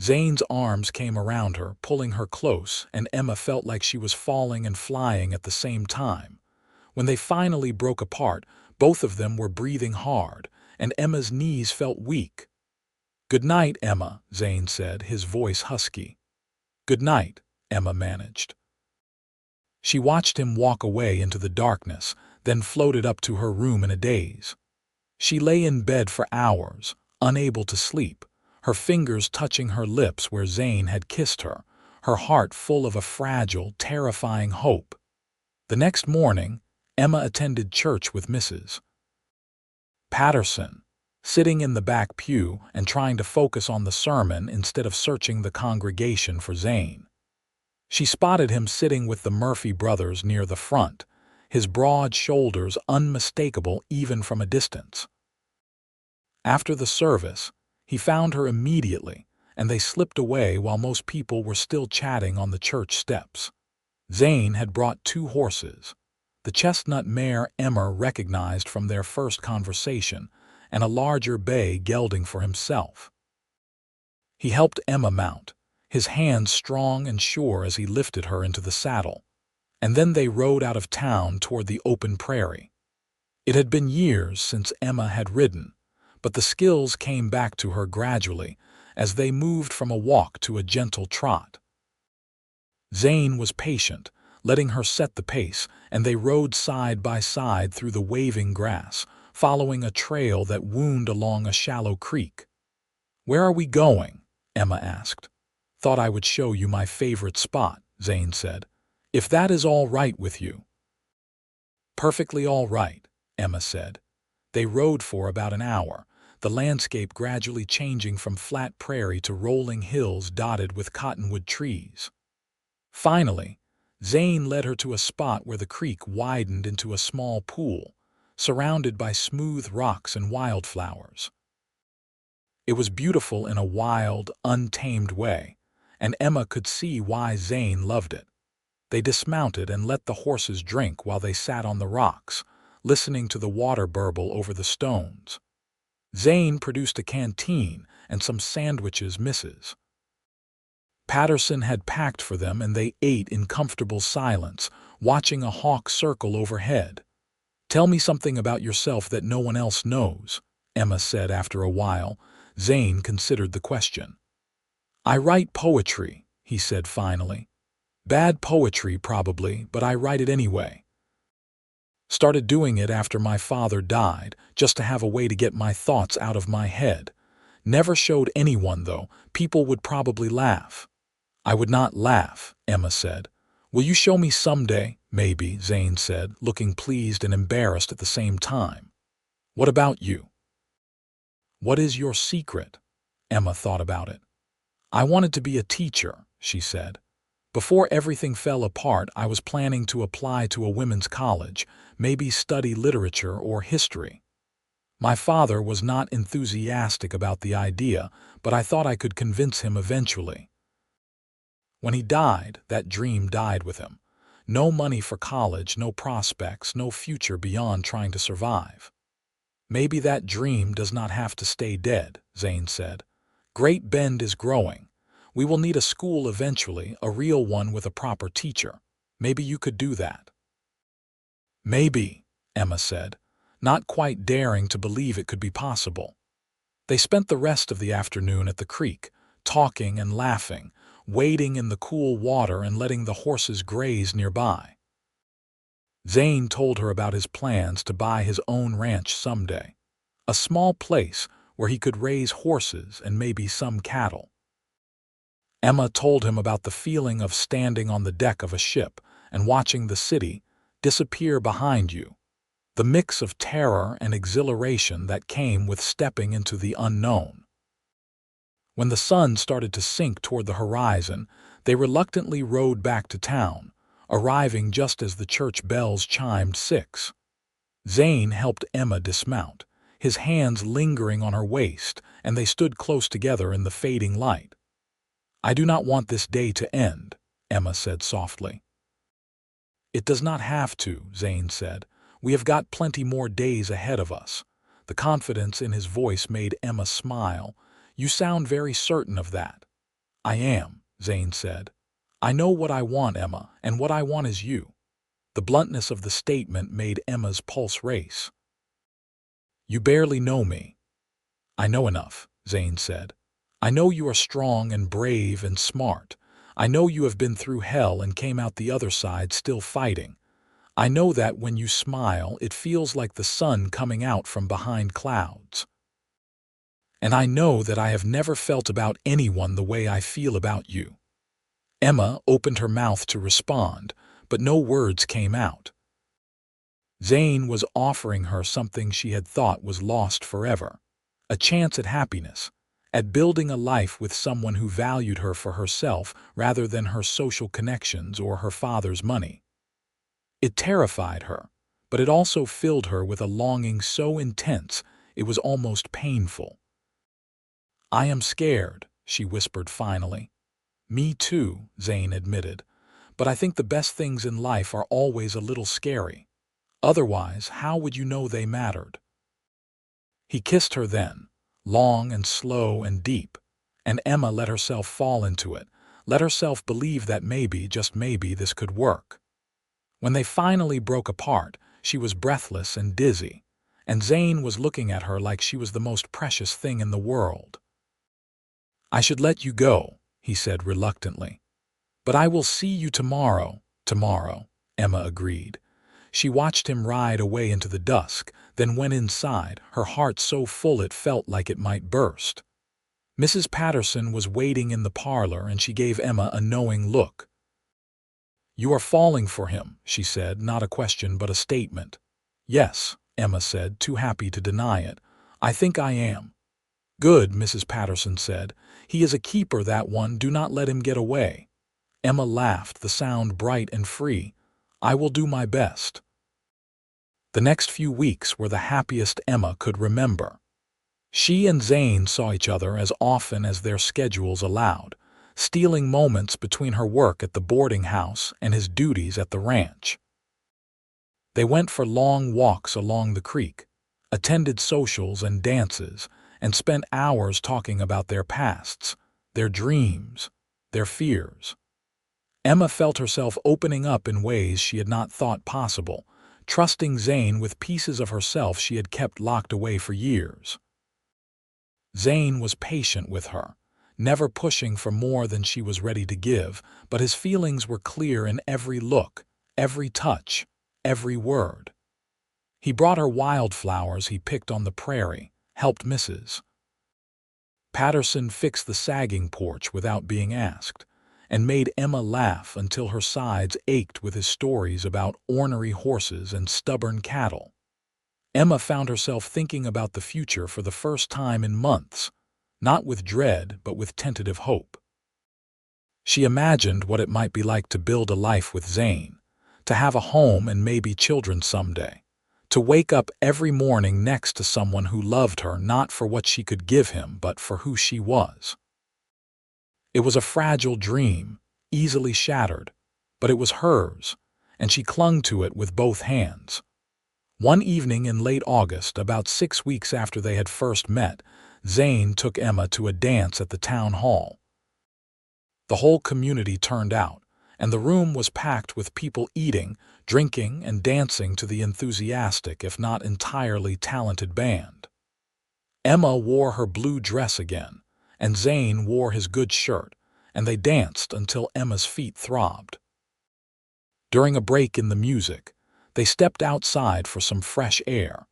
Zane's arms came around her, pulling her close, and Emma felt like she was falling and flying at the same time. When they finally broke apart, both of them were breathing hard, and Emma's knees felt weak. "Good night, Emma," Zane said, his voice husky. "Good night," Emma managed. She watched him walk away into the darkness, then floated up to her room in a daze. She lay in bed for hours, unable to sleep, her fingers touching her lips where Zane had kissed her, her heart full of a fragile, terrifying hope. The next morning, Emma attended church with Mrs. Patterson, sitting in the back pew and trying to focus on the sermon instead of searching the congregation for Zane. She spotted him sitting with the Murphy brothers near the front, his broad shoulders unmistakable even from a distance. After the service, he found her immediately, and they slipped away while most people were still chatting on the church steps. Zane had brought 2 horses. the chestnut mare Emma recognized from their first conversation, and a larger bay gelding for himself. He helped Emma mount, his hands strong and sure as he lifted her into the saddle, and then they rode out of town toward the open prairie. It had been years since Emma had ridden, but the skills came back to her gradually as they moved from a walk to a gentle trot. Zane was patient, letting her set the pace, and they rode side by side through the waving grass, following a trail that wound along a shallow creek. "Where are we going?" Emma asked. "Thought I would show you my favorite spot," Zane said. "If that is all right with you." "Perfectly all right," Emma said. They rode for about an hour, the landscape gradually changing from flat prairie to rolling hills dotted with cottonwood trees. Finally, Zane led her to a spot where the creek widened into a small pool, surrounded by smooth rocks and wildflowers. It was beautiful in a wild, untamed way, and Emma could see why Zane loved it. They dismounted and let the horses drink while they sat on the rocks, listening to the water burble over the stones. Zane produced a canteen and some sandwiches Mrs. Patterson had packed for them, and they ate in comfortable silence, watching a hawk circle overhead. "Tell me something about yourself that no one else knows," Emma said after a while. Zane considered the question. "I write poetry," he said finally. "Bad poetry, probably, but I write it anyway. Started doing it after my father died, just to have a way to get my thoughts out of my head. Never showed anyone, though. People would probably laugh." "I would not laugh," Emma said. "Will you show me someday?" "Maybe," Zane said, looking pleased and embarrassed at the same time. "What about you? What is your secret?" Emma thought about it. "I wanted to be a teacher," she said. "Before everything fell apart, I was planning to apply to a women's college, maybe study literature or history. My father was not enthusiastic about the idea, but I thought I could convince him eventually. When he died, that dream died with him. No money for college, no prospects, no future beyond trying to survive." "Maybe that dream does not have to stay dead," Zane said. "Great Bend is growing. We will need a school eventually, a real one with a proper teacher. Maybe you could do that." "Maybe," Emma said, not quite daring to believe it could be possible. They spent the rest of the afternoon at the creek, talking and laughing, wading in the cool water and letting the horses graze nearby. Zane told her about his plans to buy his own ranch someday, a small place where he could raise horses and maybe some cattle. Emma told him about the feeling of standing on the deck of a ship and watching the city disappear behind you, the mix of terror and exhilaration that came with stepping into the unknown. When the sun started to sink toward the horizon, they reluctantly rode back to town, arriving just as the church bells chimed 6. Zane helped Emma dismount, his hands lingering on her waist, and they stood close together in the fading light. "I do not want this day to end," Emma said softly. "It does not have to," Zane said. "We have got plenty more days ahead of us." The confidence in his voice made Emma smile. "You sound very certain of that." "I am," Zane said. "I know what I want, Emma, and what I want is you." The bluntness of the statement made Emma's pulse race. "You barely know me." "I know enough," Zane said. "I know you are strong and brave and smart. I know you have been through hell and came out the other side still fighting. I know that when you smile, it feels like the sun coming out from behind clouds. And I know that I have never felt about anyone the way I feel about you." Emma opened her mouth to respond, but no words came out. Zane was offering her something she had thought was lost forever, a chance at happiness, at building a life with someone who valued her for herself rather than her social connections or her father's money. It terrified her, but it also filled her with a longing so intense it was almost painful. "I am scared," she whispered finally. "Me too," Zane admitted, "but I think the best things in life are always a little scary." Otherwise, how would you know they mattered? He kissed her then, long and slow and deep, and Emma let herself fall into it, let herself believe that maybe, just maybe, this could work. When they finally broke apart, she was breathless and dizzy, and Zane was looking at her like she was the most precious thing in the world. "I should let you go," he said reluctantly. "But I will see you tomorrow." "Tomorrow," Emma agreed. She watched him ride away into the dusk, then went inside, her heart so full it felt like it might burst. Mrs. Patterson was waiting in the parlor, and she gave Emma a knowing look. "You are falling for him," she said, not a question but a statement. "Yes," Emma said, too happy to deny it. "I think I am." "Good," Mrs. Patterson said. "He is a keeper, that one. Do not let him get away." Emma laughed, the sound bright and free. "I will do my best." The next few weeks were the happiest Emma could remember. She and Zane saw each other as often as their schedules allowed, stealing moments between her work at the boarding house and his duties at the ranch. They went for long walks along the creek, attended socials and dances, and spent hours talking about their pasts, their dreams, their fears. Emma felt herself opening up in ways she had not thought possible, trusting Zane with pieces of herself she had kept locked away for years. Zane was patient with her, never pushing for more than she was ready to give, but his feelings were clear in every look, every touch, every word. He brought her wildflowers he picked on the prairie, helped Mrs. Patterson fix the sagging porch without being asked, and made Emma laugh until her sides ached with his stories about ornery horses and stubborn cattle. Emma found herself thinking about the future for the first time in months, not with dread but with tentative hope. She imagined what it might be like to build a life with Zane, to have a home and maybe children someday, to wake up every morning next to someone who loved her not for what she could give him but for who she was. It was a fragile dream, easily shattered, but it was hers, and she clung to it with both hands. One evening in late August, about 6 weeks after they had first met, Zane took Emma to a dance at the town hall. The whole community turned out, and the room was packed with people eating, drinking, and dancing to the enthusiastic, if not entirely talented band. Emma wore her blue dress again, and Zane wore his good shirt, and they danced until Emma's feet throbbed. During a break in the music, they stepped outside for some fresh air,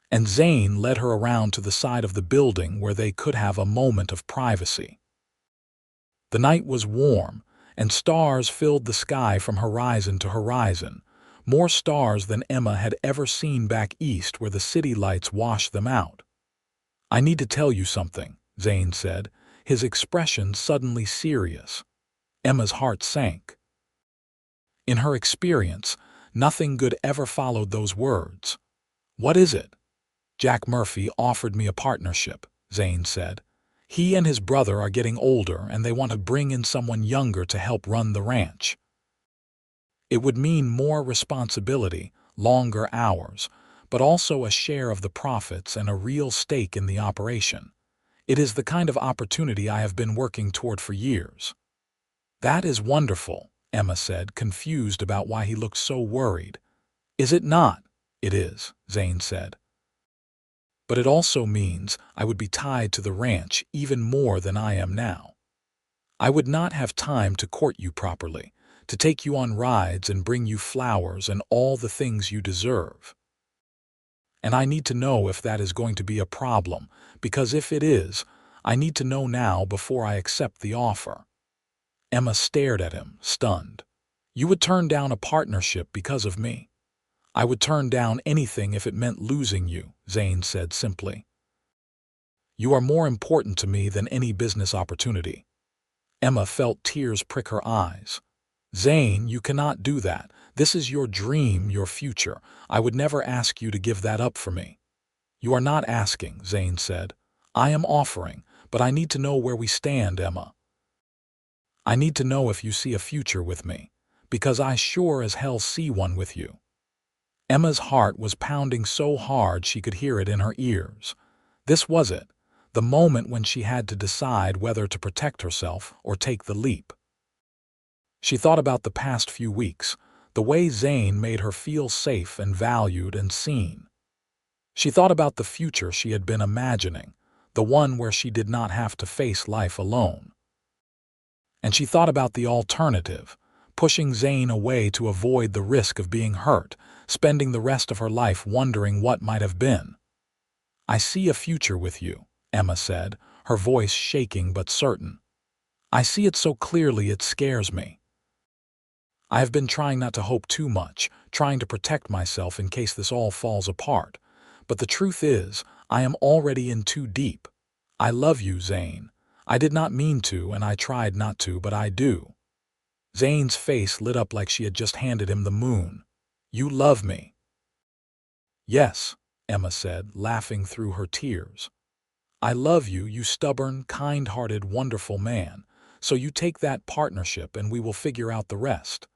and Zane led her around to the side of the building where they could have a moment of privacy. The night was warm, and stars filled the sky from horizon to horizon, more stars than Emma had ever seen back east where the city lights washed them out. "I need to tell you something," Zane said, his expression suddenly serious. Emma's heart sank. In her experience, nothing good ever followed those words. "What is it?" "Jack Murphy offered me a partnership," Zane said. "He and his brother are getting older, and they want to bring in someone younger to help run the ranch. It would mean more responsibility, longer hours, but also a share of the profits and a real stake in the operation. It is the kind of opportunity I have been working toward for years." "That is wonderful," Emma said, confused about why he looked so worried. "Is it not?" "It is," Zane said. "But it also means I would be tied to the ranch even more than I am now. I would not have time to court you properly, to take you on rides and bring you flowers and all the things you deserve. And I need to know if that is going to be a problem, because if it is, I need to know now before I accept the offer." Emma stared at him, stunned. "You would turn down a partnership because of me?" "I would turn down anything if it meant losing you," Zane said simply. "You are more important to me than any business opportunity." Emma felt tears prick her eyes. "Zane, you cannot do that. This is your dream, your future. I would never ask you to give that up for me." "You are not asking," Zane said. "I am offering, but I need to know where we stand, Emma. I need to know if you see a future with me, because I sure as hell see one with you." Emma's heart was pounding so hard she could hear it in her ears. This was it, the moment when she had to decide whether to protect herself or take the leap. She thought about the past few weeks, the way Zane made her feel safe and valued and seen. She thought about the future she had been imagining, the one where she did not have to face life alone. And she thought about the alternative, pushing Zane away to avoid the risk of being hurt, spending the rest of her life wondering what might have been. "I see a future with you," Emma said, her voice shaking but certain. "I see it so clearly it scares me. I have been trying not to hope too much, trying to protect myself in case this all falls apart. But the truth is, I am already in too deep. I love you, Zane. I did not mean to, and I tried not to, but I do." Zane's face lit up like she had just handed him the moon. "You love me." "Yes," Emma said, laughing through her tears. "I love you, you stubborn, kind-hearted, wonderful man. So you take that partnership and we will figure out the rest.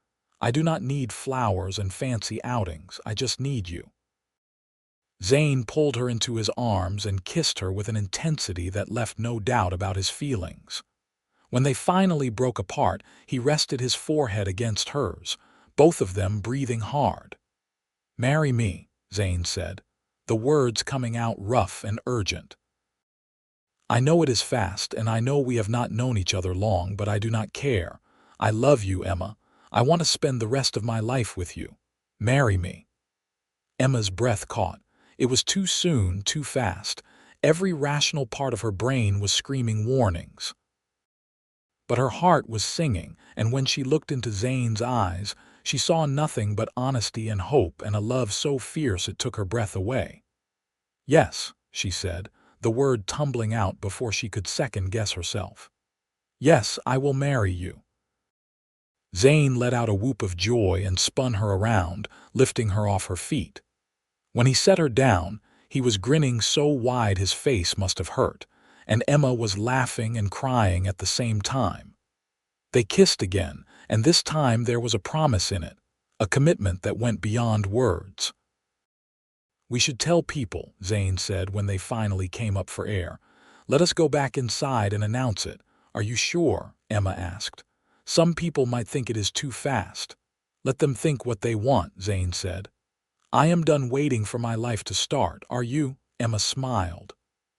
I do not need flowers and fancy outings, I just need you." Zane pulled her into his arms and kissed her with an intensity that left no doubt about his feelings. When they finally broke apart, he rested his forehead against hers, both of them breathing hard. "Marry me," Zane said, the words coming out rough and urgent. "I know it is fast, and I know we have not known each other long, but I do not care. I love you, Emma. I want to spend the rest of my life with you. Marry me." Emma's breath caught. It was too soon, too fast. Every rational part of her brain was screaming warnings. But her heart was singing, and when she looked into Zane's eyes, she saw nothing but honesty and hope and a love so fierce it took her breath away. "Yes," she said, the word tumbling out before she could second-guess herself. "Yes, I will marry you." Zane let out a whoop of joy and spun her around, lifting her off her feet. When he set her down, he was grinning so wide his face must have hurt, and Emma was laughing and crying at the same time. They kissed again, and this time there was a promise in it, a commitment that went beyond words. "We should tell people," Zane said when they finally came up for air. "Let us go back inside and announce it." "Are you sure?" Emma asked. "Some people might think it is too fast." "Let them think what they want," Zane said. "I am done waiting for my life to start. Are you?" Emma smiled.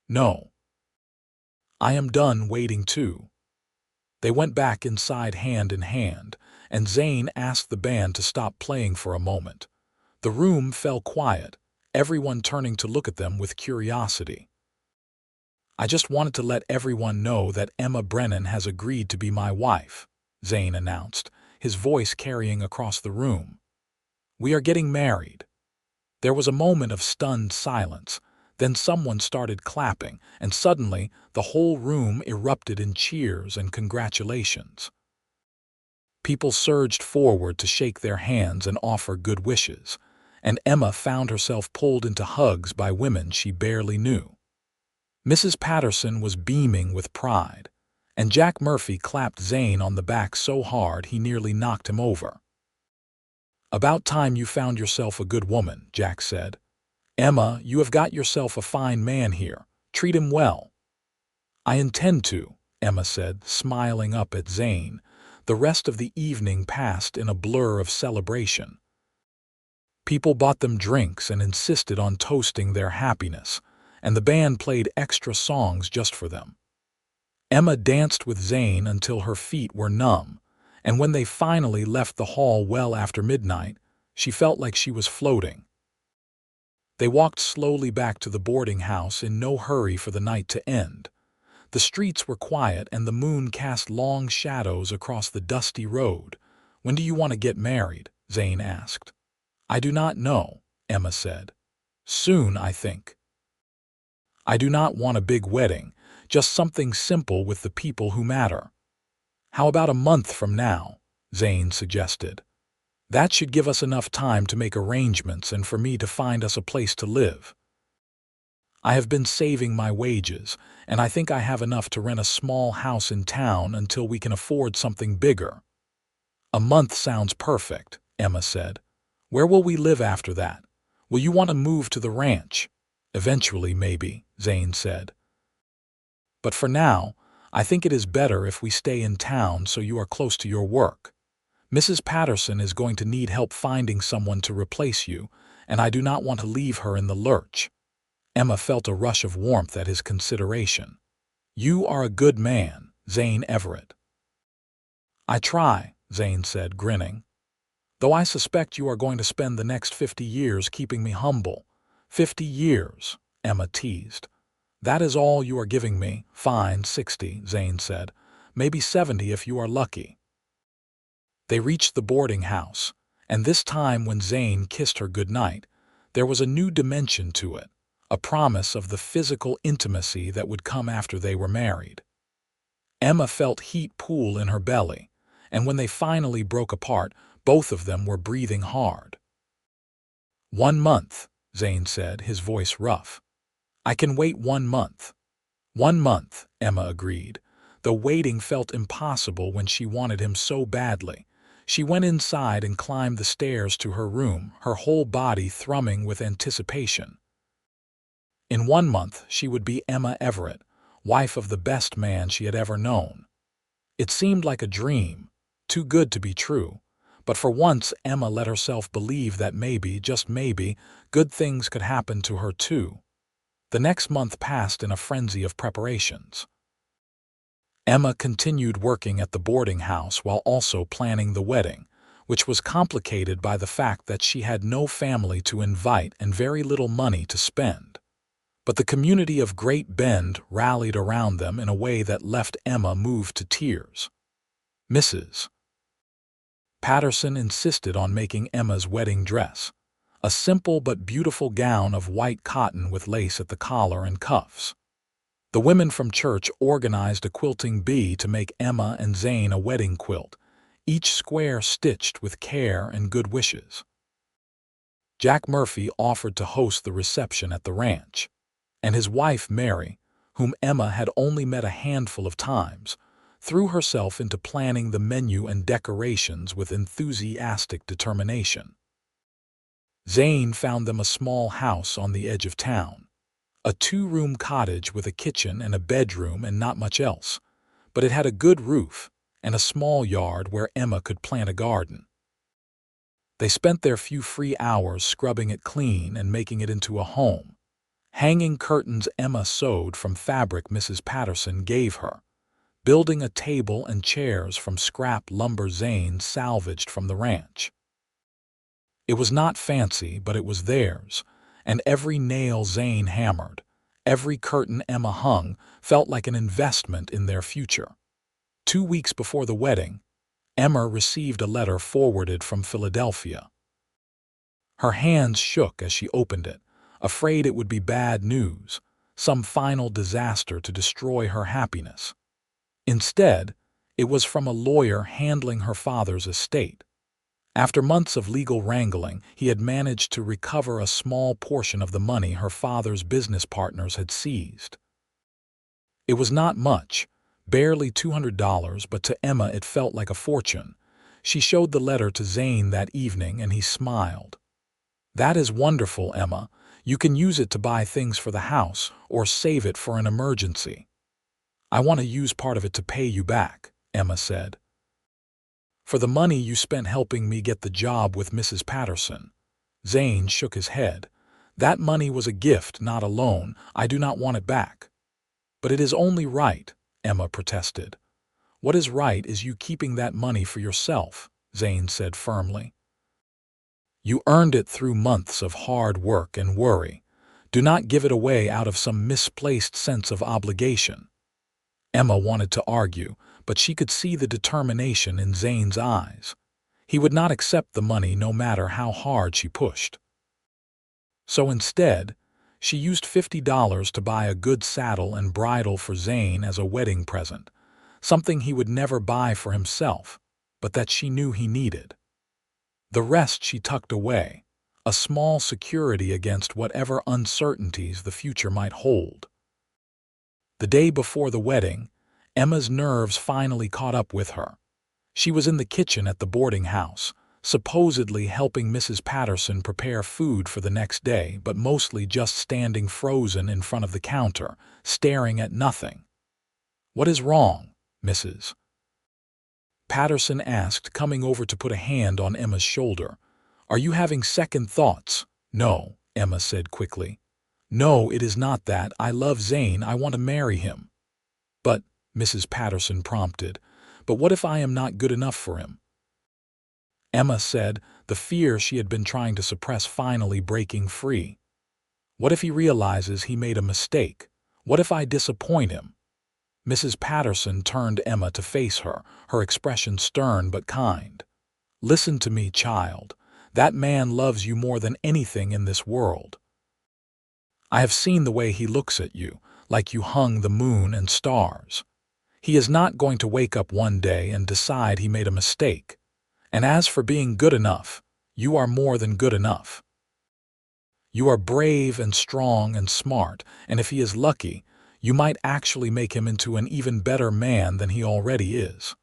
"No. I am done waiting too." They went back inside hand in hand, and Zane asked the band to stop playing for a moment. The room fell quiet, everyone turning to look at them with curiosity. "I just wanted to let everyone know that Emma Brennan has agreed to be my wife," Zane announced, his voice carrying across the room. "We are getting married." There was a moment of stunned silence. Then someone started clapping, and suddenly the whole room erupted in cheers and congratulations. People surged forward to shake their hands and offer good wishes, and Emma found herself pulled into hugs by women she barely knew. Mrs. Patterson was beaming with pride, and Jack Murphy clapped Zane on the back so hard he nearly knocked him over. "About time you found yourself a good woman," Jack said. "Emma, you have got yourself a fine man here. Treat him well." "I intend to," Emma said, smiling up at Zane. The rest of the evening passed in a blur of celebration. People bought them drinks and insisted on toasting their happiness, and the band played extra songs just for them. Emma danced with Zane until her feet were numb, and when they finally left the hall well after midnight, she felt like she was floating. They walked slowly back to the boarding house in no hurry for the night to end. The streets were quiet and the moon cast long shadows across the dusty road. "When do you want to get married?" Zane asked. "I do not know," Emma said. "Soon, I think. I do not want a big wedding, just something simple with the people who matter." "How about a month from now?" Zane suggested. "That should give us enough time to make arrangements and for me to find us a place to live. I have been saving my wages, and I think I have enough to rent a small house in town until we can afford something bigger." "A month sounds perfect," Emma said. "Where will we live after that?" Will you want to move to the ranch? Eventually, maybe, Zane said. But for now, I think it is better if we stay in town so you are close to your work. Mrs. Patterson is going to need help finding someone to replace you, and I do not want to leave her in the lurch. Emma felt a rush of warmth at his consideration. You are a good man, Zane Everett. I try, Zane said, grinning. Though I suspect you are going to spend the next 50 years keeping me humble. 50 years, Emma teased. That is all you are giving me. Fine, 60, Zane said. Maybe 70 if you are lucky. They reached the boarding house, and this time when Zane kissed her goodnight, there was a new dimension to it, a promise of the physical intimacy that would come after they were married. Emma felt heat pool in her belly, and when they finally broke apart, both of them were breathing hard. 1 month, Zane said, his voice rough. I can wait 1 month. 1 month, Emma agreed, though waiting felt impossible when she wanted him so badly. She went inside and climbed the stairs to her room, her whole body thrumming with anticipation. In 1 month, she would be Emma Everett, wife of the best man she had ever known. It seemed like a dream, too good to be true, but for once Emma let herself believe that maybe, just maybe, good things could happen to her too. The next month passed in a frenzy of preparations. Emma continued working at the boarding house while also planning the wedding, which was complicated by the fact that she had no family to invite and very little money to spend. But the community of Great Bend rallied around them in a way that left Emma moved to tears. Mrs. Patterson insisted on making Emma's wedding dress, a simple but beautiful gown of white cotton with lace at the collar and cuffs. The women from church organized a quilting bee to make Emma and Zane a wedding quilt, each square stitched with care and good wishes. Jack Murphy offered to host the reception at the ranch, and his wife Mary, whom Emma had only met a handful of times, threw herself into planning the menu and decorations with enthusiastic determination. Zane found them a small house on the edge of town, a 2-room cottage with a kitchen and a bedroom and not much else, but it had a good roof and a small yard where Emma could plant a garden. They spent their few free hours scrubbing it clean and making it into a home. Hanging curtains Emma sewed from fabric Mrs. Patterson gave her, building a table and chairs from scrap lumber Zane salvaged from the ranch. It was not fancy, but it was theirs, and every nail Zane hammered, every curtain Emma hung, felt like an investment in their future. 2 weeks before the wedding, Emma received a letter forwarded from Philadelphia. Her hands shook as she opened it, afraid it would be bad news, some final disaster to destroy her happiness. Instead, it was from a lawyer handling her father's estate. After months of legal wrangling, he had managed to recover a small portion of the money her father's business partners had seized. It was not much, barely $200, but to Emma it felt like a fortune. She showed the letter to Zane that evening and he smiled. That is wonderful, Emma. You can use it to buy things for the house or save it for an emergency. I want to use part of it to pay you back, Emma said. For the money you spent helping me get the job with Mrs. Patterson. Zane shook his head. That money was a gift, not a loan. I do not want it back. But it is only right, Emma protested. What is right is you keeping that money for yourself, Zane said firmly. You earned it through months of hard work and worry. Do not give it away out of some misplaced sense of obligation. Emma wanted to argue, but she could see the determination in Zane's eyes. He would not accept the money no matter how hard she pushed. So instead, she used $50 to buy a good saddle and bridle for Zane as a wedding present, something he would never buy for himself, but that she knew he needed. The rest she tucked away, a small security against whatever uncertainties the future might hold. The day before the wedding, Emma's nerves finally caught up with her. She was in the kitchen at the boarding house, supposedly helping Mrs. Patterson prepare food for the next day, but mostly just standing frozen in front of the counter, staring at nothing. "What is wrong, Mrs. Patterson asked, coming over to put a hand on Emma's shoulder. "Are you having second thoughts?" "No," Emma said quickly. "No, it is not that. I love Zane. I want to marry him." "But," Mrs. Patterson prompted, "but what if I am not good enough for him?" Emma said, the fear she had been trying to suppress finally breaking free. "What if he realizes he made a mistake? What if I disappoint him?" Mrs. Patterson turned Emma to face her, her expression stern but kind. "Listen to me, child. That man loves you more than anything in this world. I have seen the way he looks at you, like you hung the moon and stars. He is not going to wake up one day and decide he made a mistake. And as for being good enough, you are more than good enough. You are brave and strong and smart, and if he is lucky, you might actually make him into an even better man than he already is.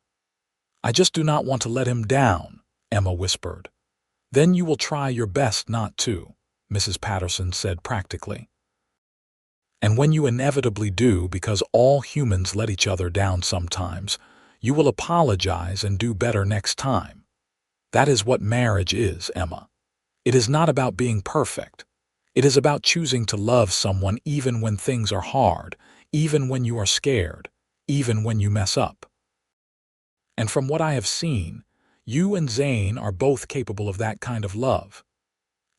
I just do not want to let him down," Emma whispered. "Then you will try your best not to," Mrs. Patterson said practically. "And when you inevitably do, because all humans let each other down sometimes, you will apologize and do better next time. That is what marriage is, Emma. It is not about being perfect. It is about choosing to love someone even when things are hard, even when you are scared, even when you mess up. And from what I have seen, you and Zane are both capable of that kind of love."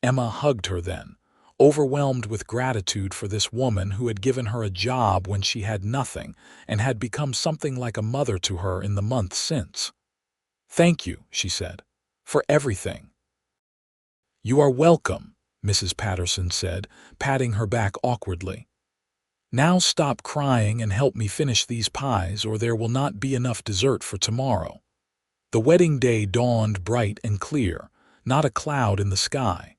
Emma hugged her then, overwhelmed with gratitude for this woman who had given her a job when she had nothing and had become something like a mother to her in the months since. "Thank you," she said, "for everything." "You are welcome," Mrs. Patterson said, patting her back awkwardly. "Now stop crying and help me finish these pies, or there will not be enough dessert for tomorrow." The wedding day dawned bright and clear, not a cloud in the sky.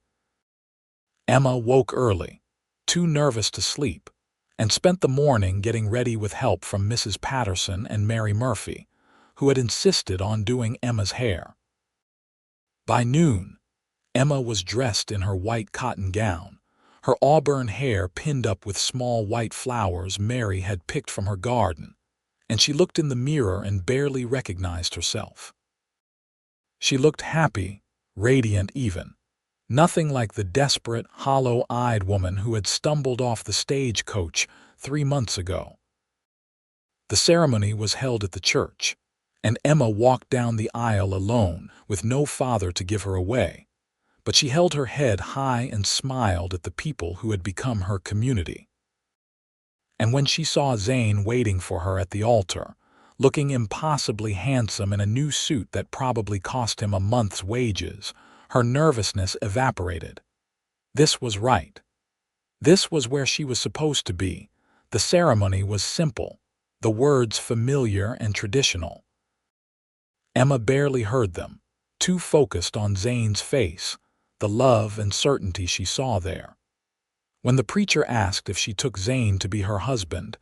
Emma woke early, too nervous to sleep, and spent the morning getting ready with help from Mrs. Patterson and Mary Murphy, who had insisted on doing Emma's hair. By noon, Emma was dressed in her white cotton gown, her auburn hair pinned up with small white flowers Mary had picked from her garden, and she looked in the mirror and barely recognized herself. She looked happy, radiant even, nothing like the desperate, hollow-eyed woman who had stumbled off the stagecoach 3 months ago. The ceremony was held at the church, and Emma walked down the aisle alone, with no father to give her away, but she held her head high and smiled at the people who had become her community. And when she saw Zane waiting for her at the altar, looking impossibly handsome in a new suit that probably cost him a month's wages, her nervousness evaporated. This was right. This was where she was supposed to be. The ceremony was simple, the words familiar and traditional. Emma barely heard them, too focused on Zane's face, the love and certainty she saw there. When the preacher asked if she took Zane to be her husband,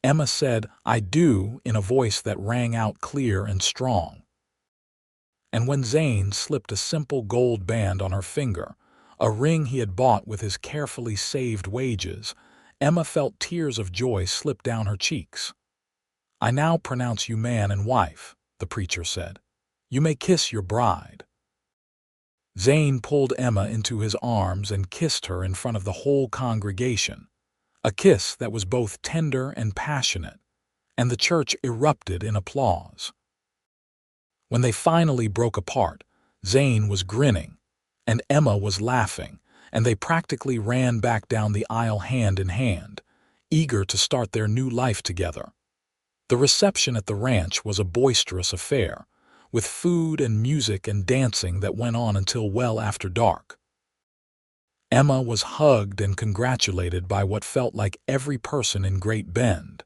Emma said, "I do," in a voice that rang out clear and strong. And when Zane slipped a simple gold band on her finger, a ring he had bought with his carefully saved wages, Emma felt tears of joy slip down her cheeks. "I now pronounce you man and wife," the preacher said. "You may kiss your bride." Zane pulled Emma into his arms and kissed her in front of the whole congregation, a kiss that was both tender and passionate, and the church erupted in applause. When they finally broke apart, Zane was grinning, and Emma was laughing, and they practically ran back down the aisle hand in hand, eager to start their new life together. The reception at the ranch was a boisterous affair, with food and music and dancing that went on until well after dark. Emma was hugged and congratulated by what felt like every person in Great Bend,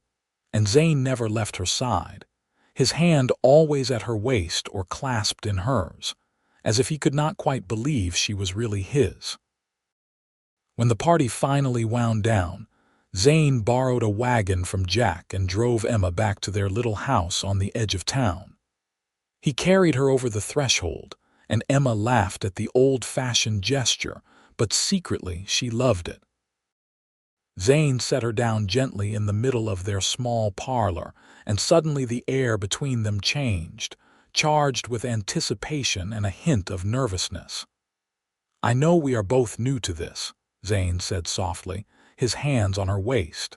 and Zane never left her side, his hand always at her waist or clasped in hers, as if he could not quite believe she was really his. When the party finally wound down, Zane borrowed a wagon from Jack and drove Emma back to their little house on the edge of town. He carried her over the threshold, and Emma laughed at the old-fashioned gesture, but secretly she loved it. Zane set her down gently in the middle of their small parlor, and suddenly the air between them changed, charged with anticipation and a hint of nervousness. "I know we are both new to this," Zane said softly, his hands on her waist.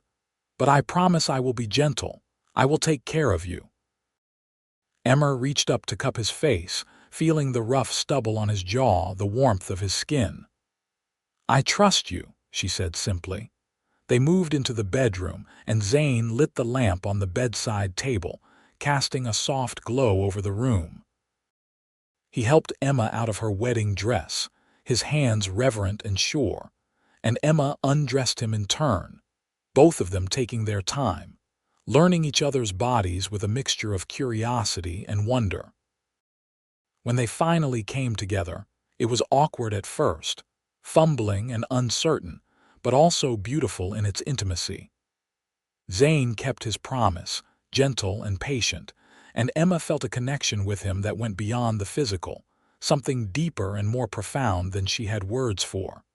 "But I promise I will be gentle. I will take care of you." Emma reached up to cup his face, feeling the rough stubble on his jaw, the warmth of his skin. "I trust you," she said simply. They moved into the bedroom, and Zane lit the lamp on the bedside table, casting a soft glow over the room. He helped Emma out of her wedding dress, his hands reverent and sure, and Emma undressed him in turn, both of them taking their time, learning each other's bodies with a mixture of curiosity and wonder. When they finally came together, it was awkward at first, fumbling and uncertain, but also beautiful in its intimacy. Zane kept his promise, gentle and patient, and Emma felt a connection with him that went beyond the physical, something deeper and more profound than she had words for.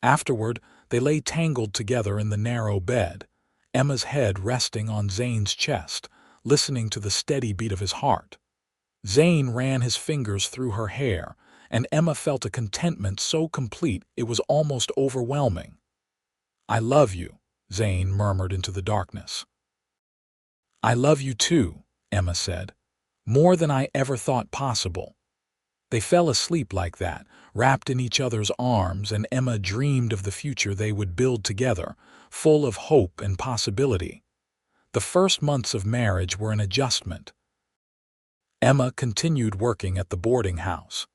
Afterward, they lay tangled together in the narrow bed, Emma's head resting on Zane's chest, listening to the steady beat of his heart. Zane ran his fingers through her hair, and Emma felt a contentment so complete it was almost overwhelming. "I love you," Zane murmured into the darkness. "I love you too," Emma said, "more than I ever thought possible." They fell asleep like that, wrapped in each other's arms, and Emma dreamed of the future they would build together, full of hope and possibility. The first months of marriage were an adjustment. Emma continued working at the boarding house,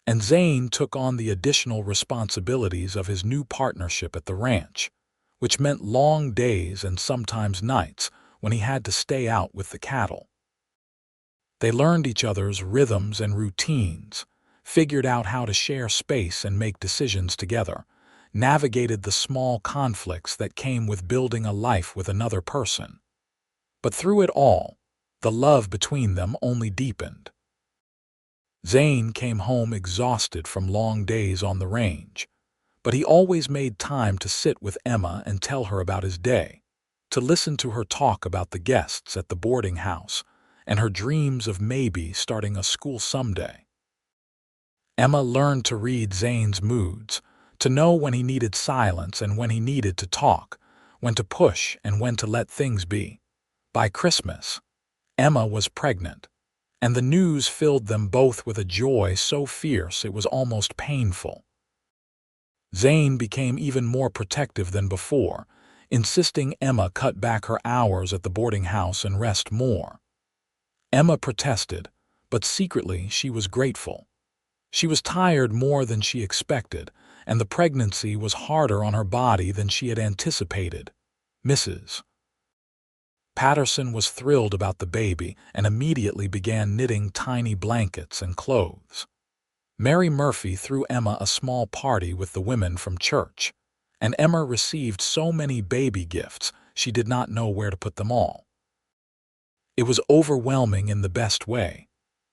and Zane took on the additional responsibilities of his new partnership at the ranch, which meant long days and sometimes nights when he had to stay out with the cattle. They learned each other's rhythms and routines, figured out how to share space and make decisions together, navigated the small conflicts that came with building a life with another person. But through it all, the love between them only deepened. Zane came home exhausted from long days on the range, but he always made time to sit with Emma and tell her about his day, to listen to her talk about the guests at the boarding house and her dreams of maybe starting a school someday. Emma learned to read Zane's moods, to know when he needed silence and when he needed to talk, when to push and when to let things be. By Christmas, Emma was pregnant, and the news filled them both with a joy so fierce it was almost painful. Zane became even more protective than before, insisting Emma cut back her hours at the boarding house and rest more. Emma protested, but secretly she was grateful. She was tired more than she expected, and the pregnancy was harder on her body than she had anticipated. Mrs. Patterson was thrilled about the baby and immediately began knitting tiny blankets and clothes. Mary Murphy threw Emma a small party with the women from church, and Emma received so many baby gifts she did not know where to put them all. It was overwhelming in the best way,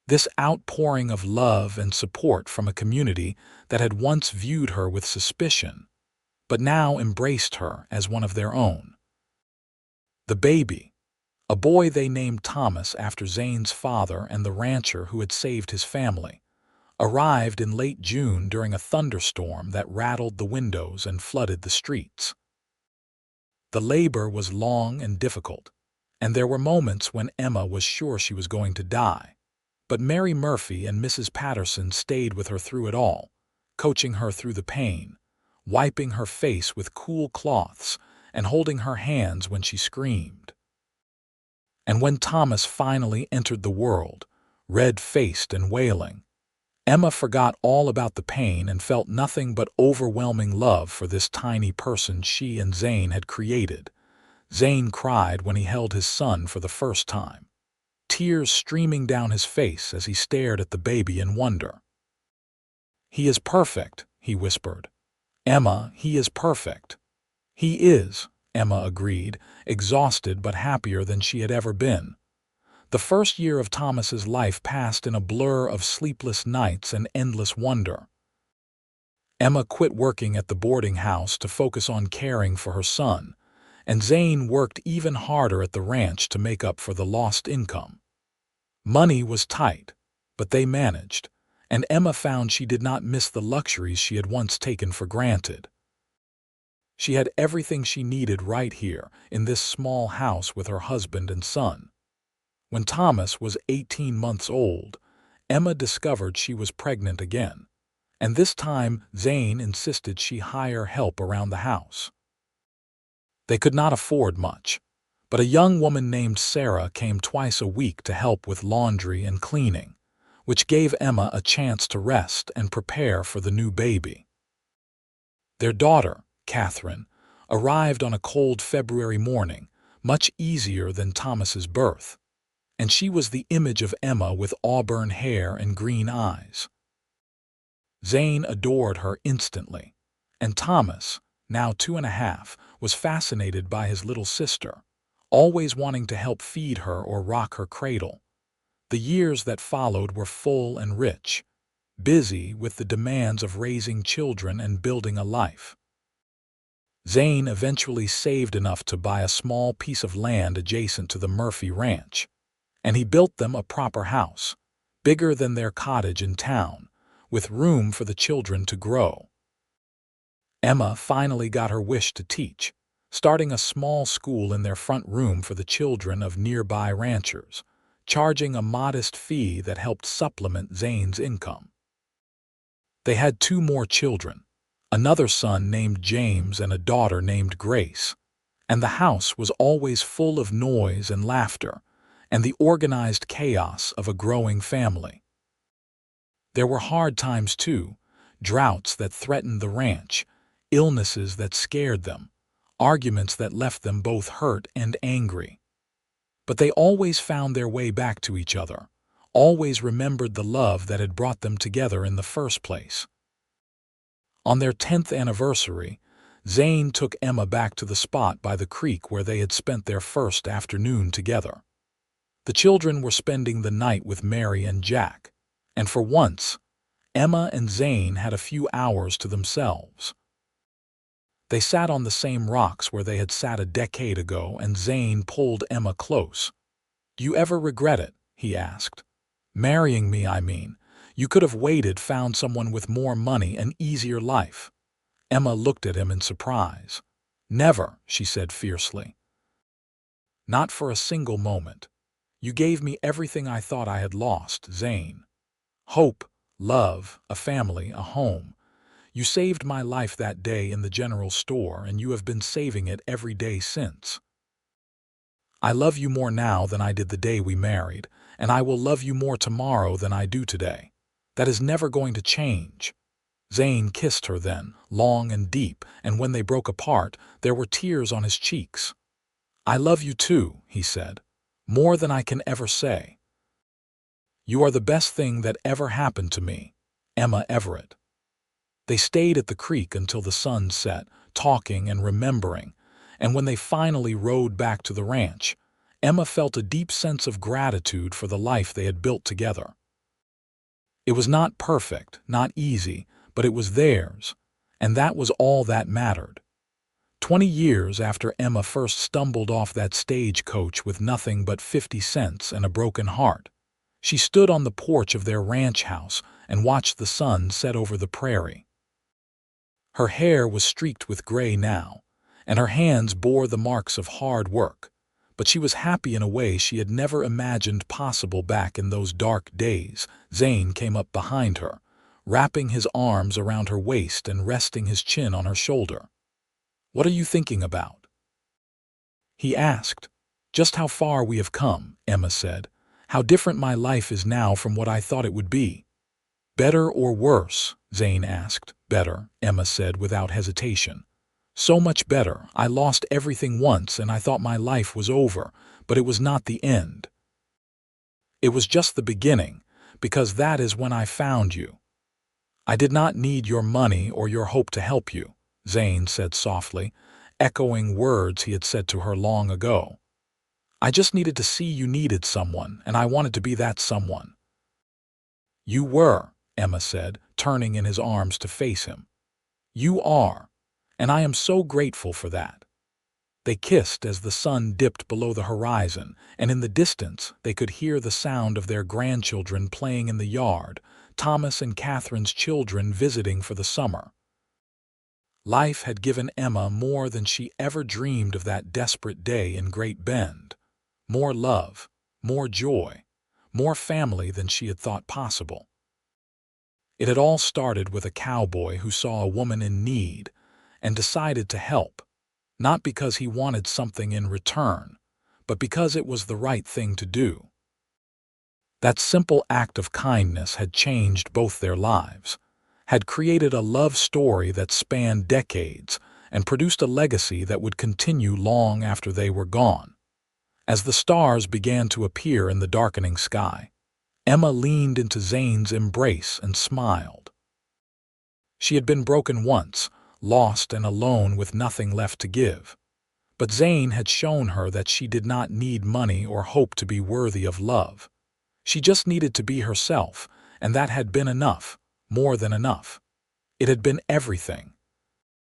this outpouring of love and support from a community that had once viewed her with suspicion, but now embraced her as one of their own. The baby, a boy they named Thomas after Zane's father and the rancher who had saved his family, arrived in late June during a thunderstorm that rattled the windows and flooded the streets. The labor was long and difficult, and there were moments when Emma was sure she was going to die. But Mary Murphy and Mrs. Patterson stayed with her through it all, coaching her through the pain, wiping her face with cool cloths, and holding her hands when she screamed. And when Thomas finally entered the world, red-faced and wailing, Emma forgot all about the pain and felt nothing but overwhelming love for this tiny person she and Zane had created. Zane cried when he held his son for the first time, tears streaming down his face as he stared at the baby in wonder. "He is perfect," he whispered. "Emma, he is perfect." "He is," Emma agreed, exhausted but happier than she had ever been. The first year of Thomas's life passed in a blur of sleepless nights and endless wonder. Emma quit working at the boarding house to focus on caring for her son, and Zane worked even harder at the ranch to make up for the lost income. Money was tight, but they managed, and Emma found she did not miss the luxuries she had once taken for granted. She had everything she needed right here, in this small house with her husband and son. When Thomas was 18 months old, Emma discovered she was pregnant again, and this time Zane insisted she hire help around the house. They could not afford much, but a young woman named Sarah came twice a week to help with laundry and cleaning, which gave Emma a chance to rest and prepare for the new baby. Their daughter, Catherine, arrived on a cold February morning, much easier than Thomas's birth, and she was the image of Emma with auburn hair and green eyes. Zane adored her instantly, and Thomas, now 2.5, was fascinated by his little sister, always wanting to help feed her or rock her cradle. The years that followed were full and rich, busy with the demands of raising children and building a life. Zane eventually saved enough to buy a small piece of land adjacent to the Murphy Ranch, and he built them a proper house, bigger than their cottage in town, with room for the children to grow. Emma finally got her wish to teach, starting a small school in their front room for the children of nearby ranchers, charging a modest fee that helped supplement Zane's income. They had 2 more children, another son named James and a daughter named Grace, and the house was always full of noise and laughter, and the organized chaos of a growing family. There were hard times too, droughts that threatened the ranch, illnesses that scared them, arguments that left them both hurt and angry. But they always found their way back to each other, always remembered the love that had brought them together in the first place. On their 10th anniversary, Zane took Emma back to the spot by the creek where they had spent their first afternoon together. The children were spending the night with Mary and Jack, and for once, Emma and Zane had a few hours to themselves. They sat on the same rocks where they had sat a decade ago, and Zane pulled Emma close. "Do you ever regret it?" he asked. "Marrying me, I mean. You could have waited, found someone with more money, an easier life." Emma looked at him in surprise. "Never," she said fiercely. "Not for a single moment. You gave me everything I thought I had lost, Zane. Hope, love, a family, a home. You saved my life that day in the general store, and you have been saving it every day since. I love you more now than I did the day we married, and I will love you more tomorrow than I do today. That is never going to change." Zane kissed her then, long and deep, and when they broke apart, there were tears on his cheeks. "I love you too," he said, "more than I can ever say. You are the best thing that ever happened to me, Emma Everett." They stayed at the creek until the sun set, talking and remembering, and when they finally rode back to the ranch, Emma felt a deep sense of gratitude for the life they had built together. It was not perfect, not easy, but it was theirs, and that was all that mattered. 20 years after Emma first stumbled off that stagecoach with nothing but 50 cents and a broken heart, she stood on the porch of their ranch house and watched the sun set over the prairie. Her hair was streaked with gray now, and her hands bore the marks of hard work, but she was happy in a way she had never imagined possible back in those dark days. Zane came up behind her, wrapping his arms around her waist and resting his chin on her shoulder. "What are you thinking about?" he asked. "Just how far we have come," Emma said. "How different my life is now from what I thought it would be." "Better or worse?" Zane asked. "Better," Emma said without hesitation. "So much better. I lost everything once and I thought my life was over, but it was not the end. It was just the beginning, because that is when I found you. I did not need your money or your hope to help you," Zane said softly, echoing words he had said to her long ago. I just needed to see you needed someone, and I wanted to be that someone." "You were," Emma said, turning in his arms to face him. "You are, and I am so grateful for that." They kissed as the sun dipped below the horizon, and in the distance they could hear the sound of their grandchildren playing in the yard, Thomas and Catherine's children visiting for the summer. Life had given Emma more than she ever dreamed of that desperate day in Great Bend. More love, more joy, more family than she had thought possible. It had all started with a cowboy who saw a woman in need and decided to help, not because he wanted something in return, but because it was the right thing to do. That simple act of kindness had changed both their lives, had created a love story that spanned decades, and produced a legacy that would continue long after they were gone. As the stars began to appear in the darkening sky, Emma leaned into Zane's embrace and smiled. She had been broken once, lost and alone with nothing left to give. But Zane had shown her that she did not need money or hope to be worthy of love. She just needed to be herself, and that had been enough, more than enough. It had been everything.